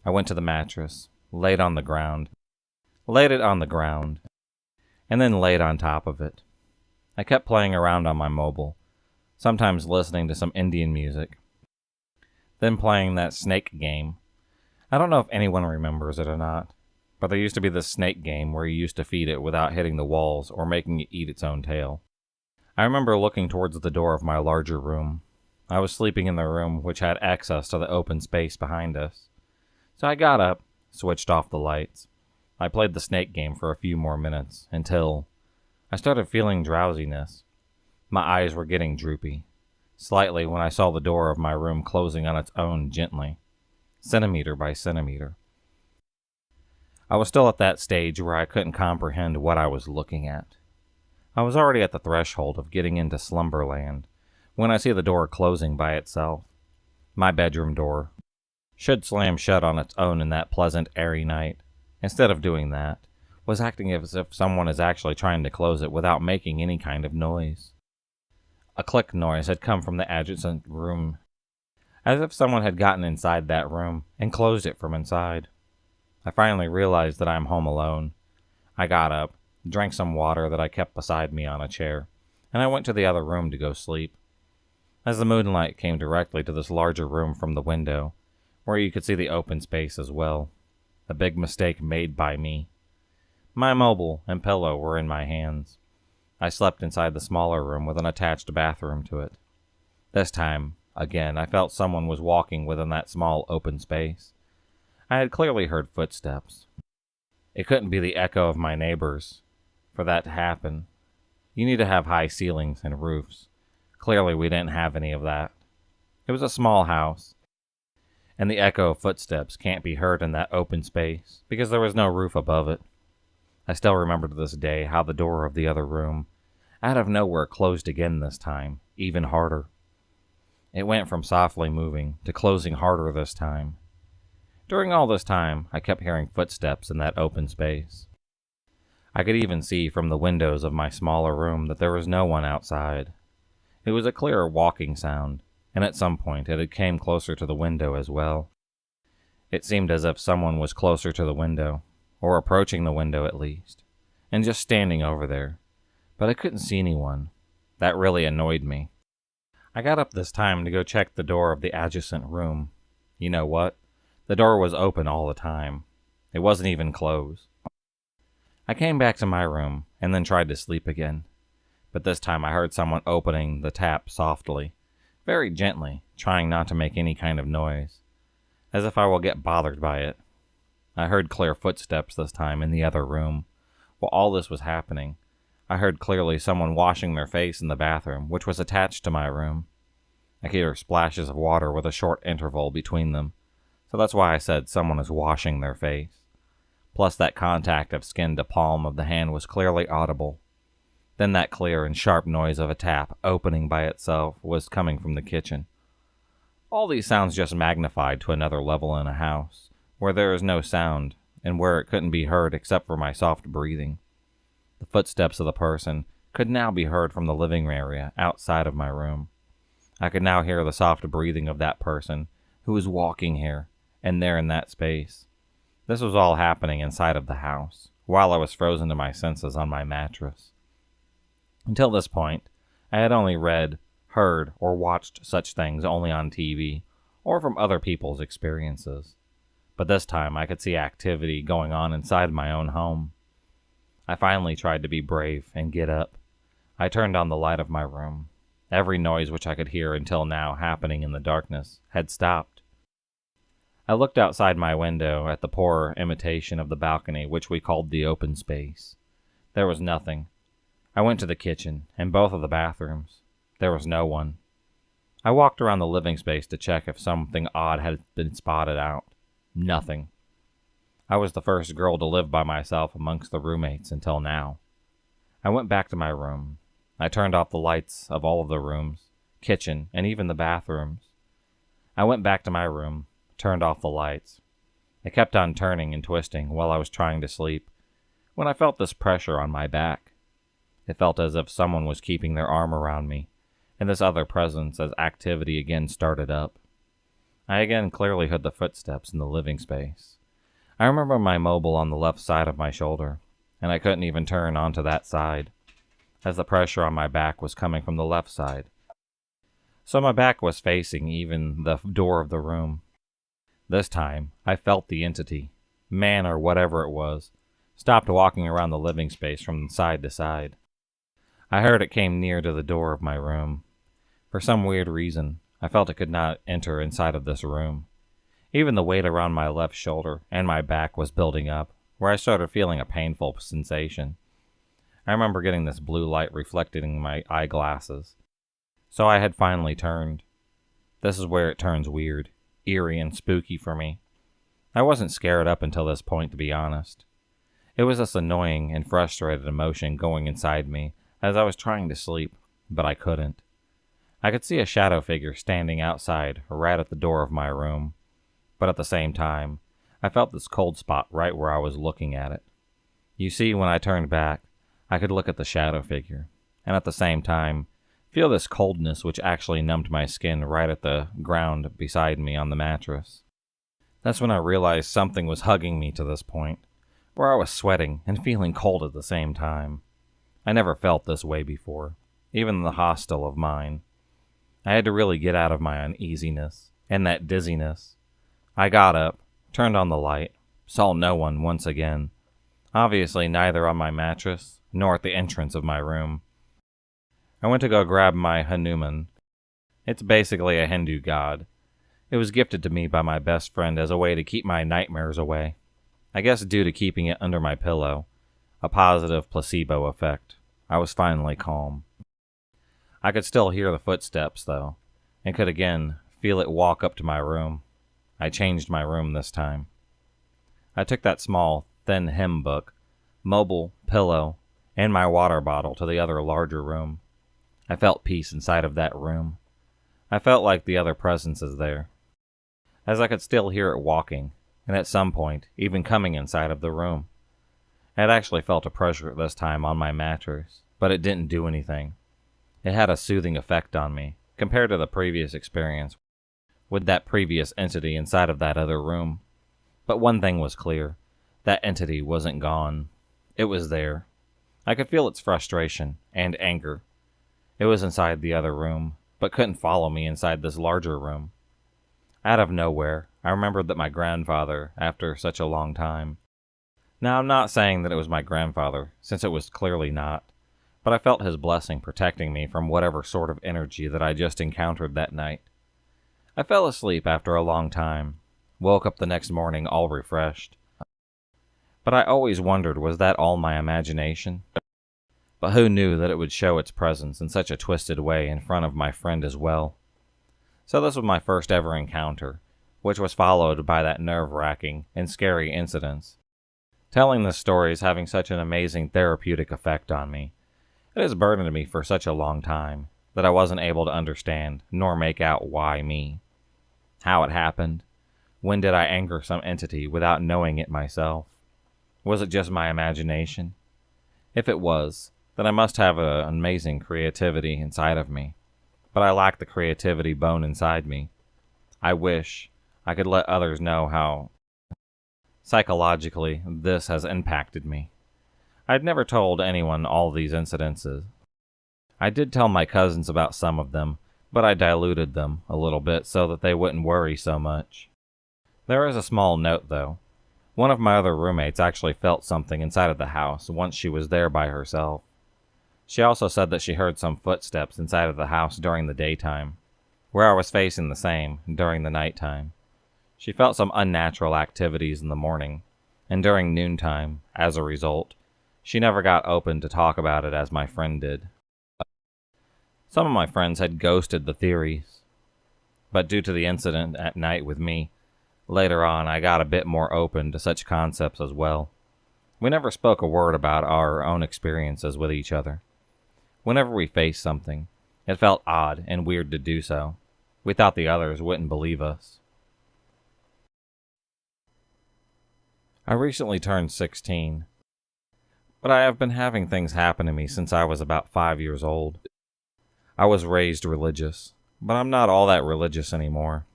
I went to the mattress, laid it on the ground, and then laid on top of it. I kept playing around on my mobile, sometimes listening to some Indian music, then playing that snake game. I don't know if anyone remembers it or not, but there used to be this snake game where you used to feed it without hitting the walls or making it eat its own tail. I remember looking towards the door of my larger room. I was sleeping in the room which had access to the open space behind us. So I got up, switched off the lights. I played the snake game for a few more minutes until I started feeling drowsiness. My eyes were getting droopy, slightly when I saw the door of my room closing on its own gently, centimeter by centimeter. I was still at that stage where I couldn't comprehend what I was looking at. I was already at the threshold of getting into slumberland when I see the door closing by itself. My bedroom door should slam shut on its own in that pleasant, airy night. Instead of doing that, was acting as if someone is actually trying to close it without making any kind of noise. A click noise had come from the adjacent room, as if someone had gotten inside that room and closed it from inside. I finally realized that I am home alone. I got up, drank some water that I kept beside me on a chair, and I went to the other room to go sleep. As the moonlight came directly to this larger room from the window, where you could see the open space as well, a big mistake made by me. My mobile and pillow were in my hands. I slept inside the smaller room with an attached bathroom to it. This time, again, I felt someone was walking within that small open space. I had clearly heard footsteps. It couldn't be the echo of my neighbors. For that to happen, you need to have high ceilings and roofs. Clearly, we didn't have any of that. It was a small house, and the echo of footsteps can't be heard in that open space because there was no roof above it. I still remember to this day how the door of the other room, out of nowhere, closed again this time, even harder. It went from softly moving to closing harder this time. During all this time, I kept hearing footsteps in that open space. I could even see from the windows of my smaller room that there was no one outside. It was a clearer walking sound, and at some point it had came closer to the window as well. It seemed as if someone was closer to the window, or approaching the window at least, and just standing over there. But I couldn't see anyone. That really annoyed me. I got up this time to go check the door of the adjacent room. You know what? The door was open all the time. It wasn't even closed. I came back to my room and then tried to sleep again. But this time I heard someone opening the tap softly, very gently, trying not to make any kind of noise, as if I will get bothered by it. I heard clear footsteps this time in the other room. While all this was happening, I heard clearly someone washing their face in the bathroom, which was attached to my room. I could hear splashes of water with a short interval between them, so that's why I said someone is washing their face. Plus that contact of skin to palm of the hand was clearly audible. Then that clear and sharp noise of a tap opening by itself was coming from the kitchen. All these sounds just magnified to another level in a house, where there is no sound, and where it couldn't be heard except for my soft breathing. The footsteps of the person could now be heard from the living area outside of my room. I could now hear the soft breathing of that person who was walking here and there in that space. This was all happening inside of the house, while I was frozen to my senses on my mattress. Until this point, I had only read, heard, or watched such things only on TV, or from other people's experiences. But this time I could see activity going on inside my own home. I finally tried to be brave and get up. I turned on the light of my room. Every noise which I could hear until now happening in the darkness had stopped. I looked outside my window at the poor imitation of the balcony which we called the open space. There was nothing. I went to the kitchen and both of the bathrooms. There was no one. I walked around the living space to check if something odd had been spotted out. Nothing. I was the first girl to live by myself amongst the roommates until now. I went back to my room. I turned off the lights of all of the rooms, kitchen, and even the bathrooms. I went back to my room, turned off the lights. I kept on turning and twisting while I was trying to sleep, when I felt this pressure on my back. It felt as if someone was keeping their arm around me, and this other presence as activity again started up. I again clearly heard the footsteps in the living space. I remember my mobile on the left side of my shoulder, and I couldn't even turn onto that side, as the pressure on my back was coming from the left side. So my back was facing even the door of the room. This time, I felt the entity, man or whatever it was, stopped walking around the living space from side to side. I heard it came near to the door of my room. For some weird reason, I felt it could not enter inside of this room. Even the weight around my left shoulder and my back was building up, where I started feeling a painful sensation. I remember getting this blue light reflected in my eyeglasses. So I had finally turned. This is where it turns weird, eerie, and spooky for me. I wasn't scared up until this point, to be honest. It was this annoying and frustrated emotion going inside me as I was trying to sleep, but I couldn't. I could see a shadow figure standing outside, right at the door of my room, but at the same time, I felt this cold spot right where I was looking at it. You see, when I turned back, I could look at the shadow figure, and at the same time, feel this coldness which actually numbed my skin right at the ground beside me on the mattress. That's when I realized something was hugging me to this point, where I was sweating and feeling cold at the same time. I never felt this way before, even in the hostel of mine. I had to really get out of my uneasiness and that dizziness. I got up, turned on the light, saw no one once again. Obviously neither on my mattress nor at the entrance of my room. I went to go grab my Hanuman. It's basically a Hindu god. It was gifted to me by my best friend as a way to keep my nightmares away. I guess due to keeping it under my pillow. A positive placebo effect. I was finally calm. I could still hear the footsteps, though, and could again feel it walk up to my room. I changed my room this time. I took that small, thin hymn book, mobile, pillow, and my water bottle to the other larger room. I felt peace inside of that room. I felt like the other presence is there, as I could still hear it walking, and at some point, even coming inside of the room. I had actually felt a pressure this time on my mattress, but it didn't do anything. It had a soothing effect on me, compared to the previous experience with that previous entity inside of that other room. But one thing was clear. That entity wasn't gone. It was there. I could feel its frustration and anger. It was inside the other room, but couldn't follow me inside this larger room. Out of nowhere, I remembered that my grandfather, after such a long time. Now, I'm not saying that it was my grandfather, since it was clearly not, but I felt his blessing protecting me from whatever sort of energy that I just encountered that night. I fell asleep after a long time, woke up the next morning all refreshed. But I always wondered, was that all my imagination? But who knew that it would show its presence in such a twisted way in front of my friend as well? So this was my first ever encounter, which was followed by that nerve-wracking and scary incidents. Telling this story is having such an amazing therapeutic effect on me. It has burdened me for such a long time that I wasn't able to understand nor make out why me. How it happened. When did I anger some entity without knowing it myself? Was it just my imagination? If it was, then I must have an amazing creativity inside of me. But I lack the creativity bone inside me. I wish I could let others know how psychologically this has impacted me. I'd never told anyone all these incidences. I did tell my cousins about some of them, but I diluted them a little bit so that they wouldn't worry so much. There is a small note, though. One of my other roommates actually felt something inside of the house once she was there by herself. She also said that she heard some footsteps inside of the house during the daytime, where I was facing the same during the nighttime. She felt some unnatural activities in the morning, and during noontime, as a result, she never got open to talk about it as my friend did. Some of my friends had ghosted the theories, but due to the incident at night with me, later on I got a bit more open to such concepts as well. We never spoke a word about our own experiences with each other. Whenever we faced something, it felt odd and weird to do so. We thought the others wouldn't believe us. I recently turned 16. But I have been having things happen to me since I was about 5 years old. I was raised religious, but I'm not all that religious anymore.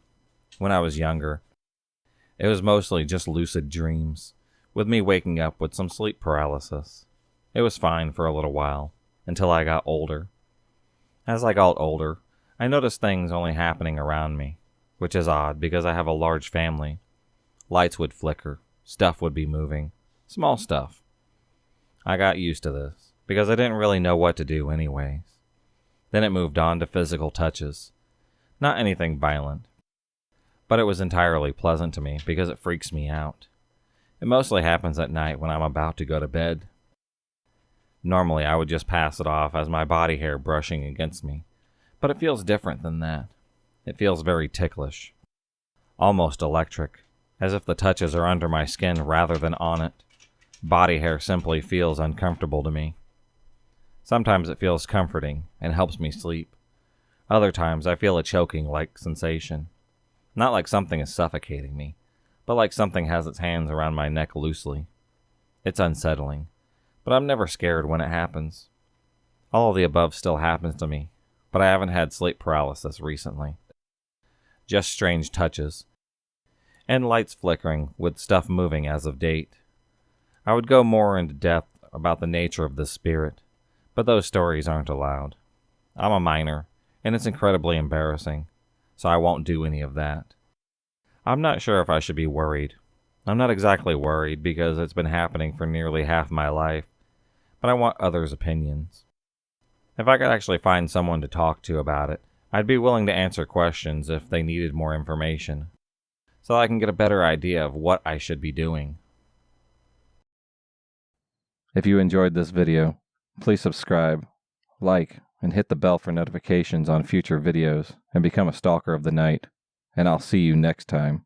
When I was younger, it was mostly just lucid dreams, with me waking up with some sleep paralysis. It was fine for a little while, until I got older. As I got older, I noticed things only happening around me, which is odd because I have a large family. Lights would flicker, stuff would be moving, small stuff. I got used to this, because I didn't really know what to do anyways. Then it moved on to physical touches. Not anything violent, but it was entirely pleasant to me because it freaks me out. It mostly happens at night when I'm about to go to bed. Normally I would just pass it off as my body hair brushing against me, but it feels different than that. It feels very ticklish, almost electric, as if the touches are under my skin rather than on it. Body hair simply feels uncomfortable to me. Sometimes it feels comforting and helps me sleep. Other times I feel a choking-like sensation. Not like something is suffocating me, but like something has its hands around my neck loosely. It's unsettling, but I'm never scared when it happens. All of the above still happens to me, but I haven't had sleep paralysis recently. Just strange touches, and lights flickering with stuff moving as of date. I would go more into depth about the nature of this spirit, but those stories aren't allowed. I'm a minor, and it's incredibly embarrassing, so I won't do any of that. I'm not sure if I should be worried. I'm not exactly worried because it's been happening for nearly half my life, but I want others' opinions. If I could actually find someone to talk to about it, I'd be willing to answer questions if they needed more information, so I can get a better idea of what I should be doing. If you enjoyed this video, please subscribe, like, and hit the bell for notifications on future videos and become a stalker of the night. And I'll see you next time.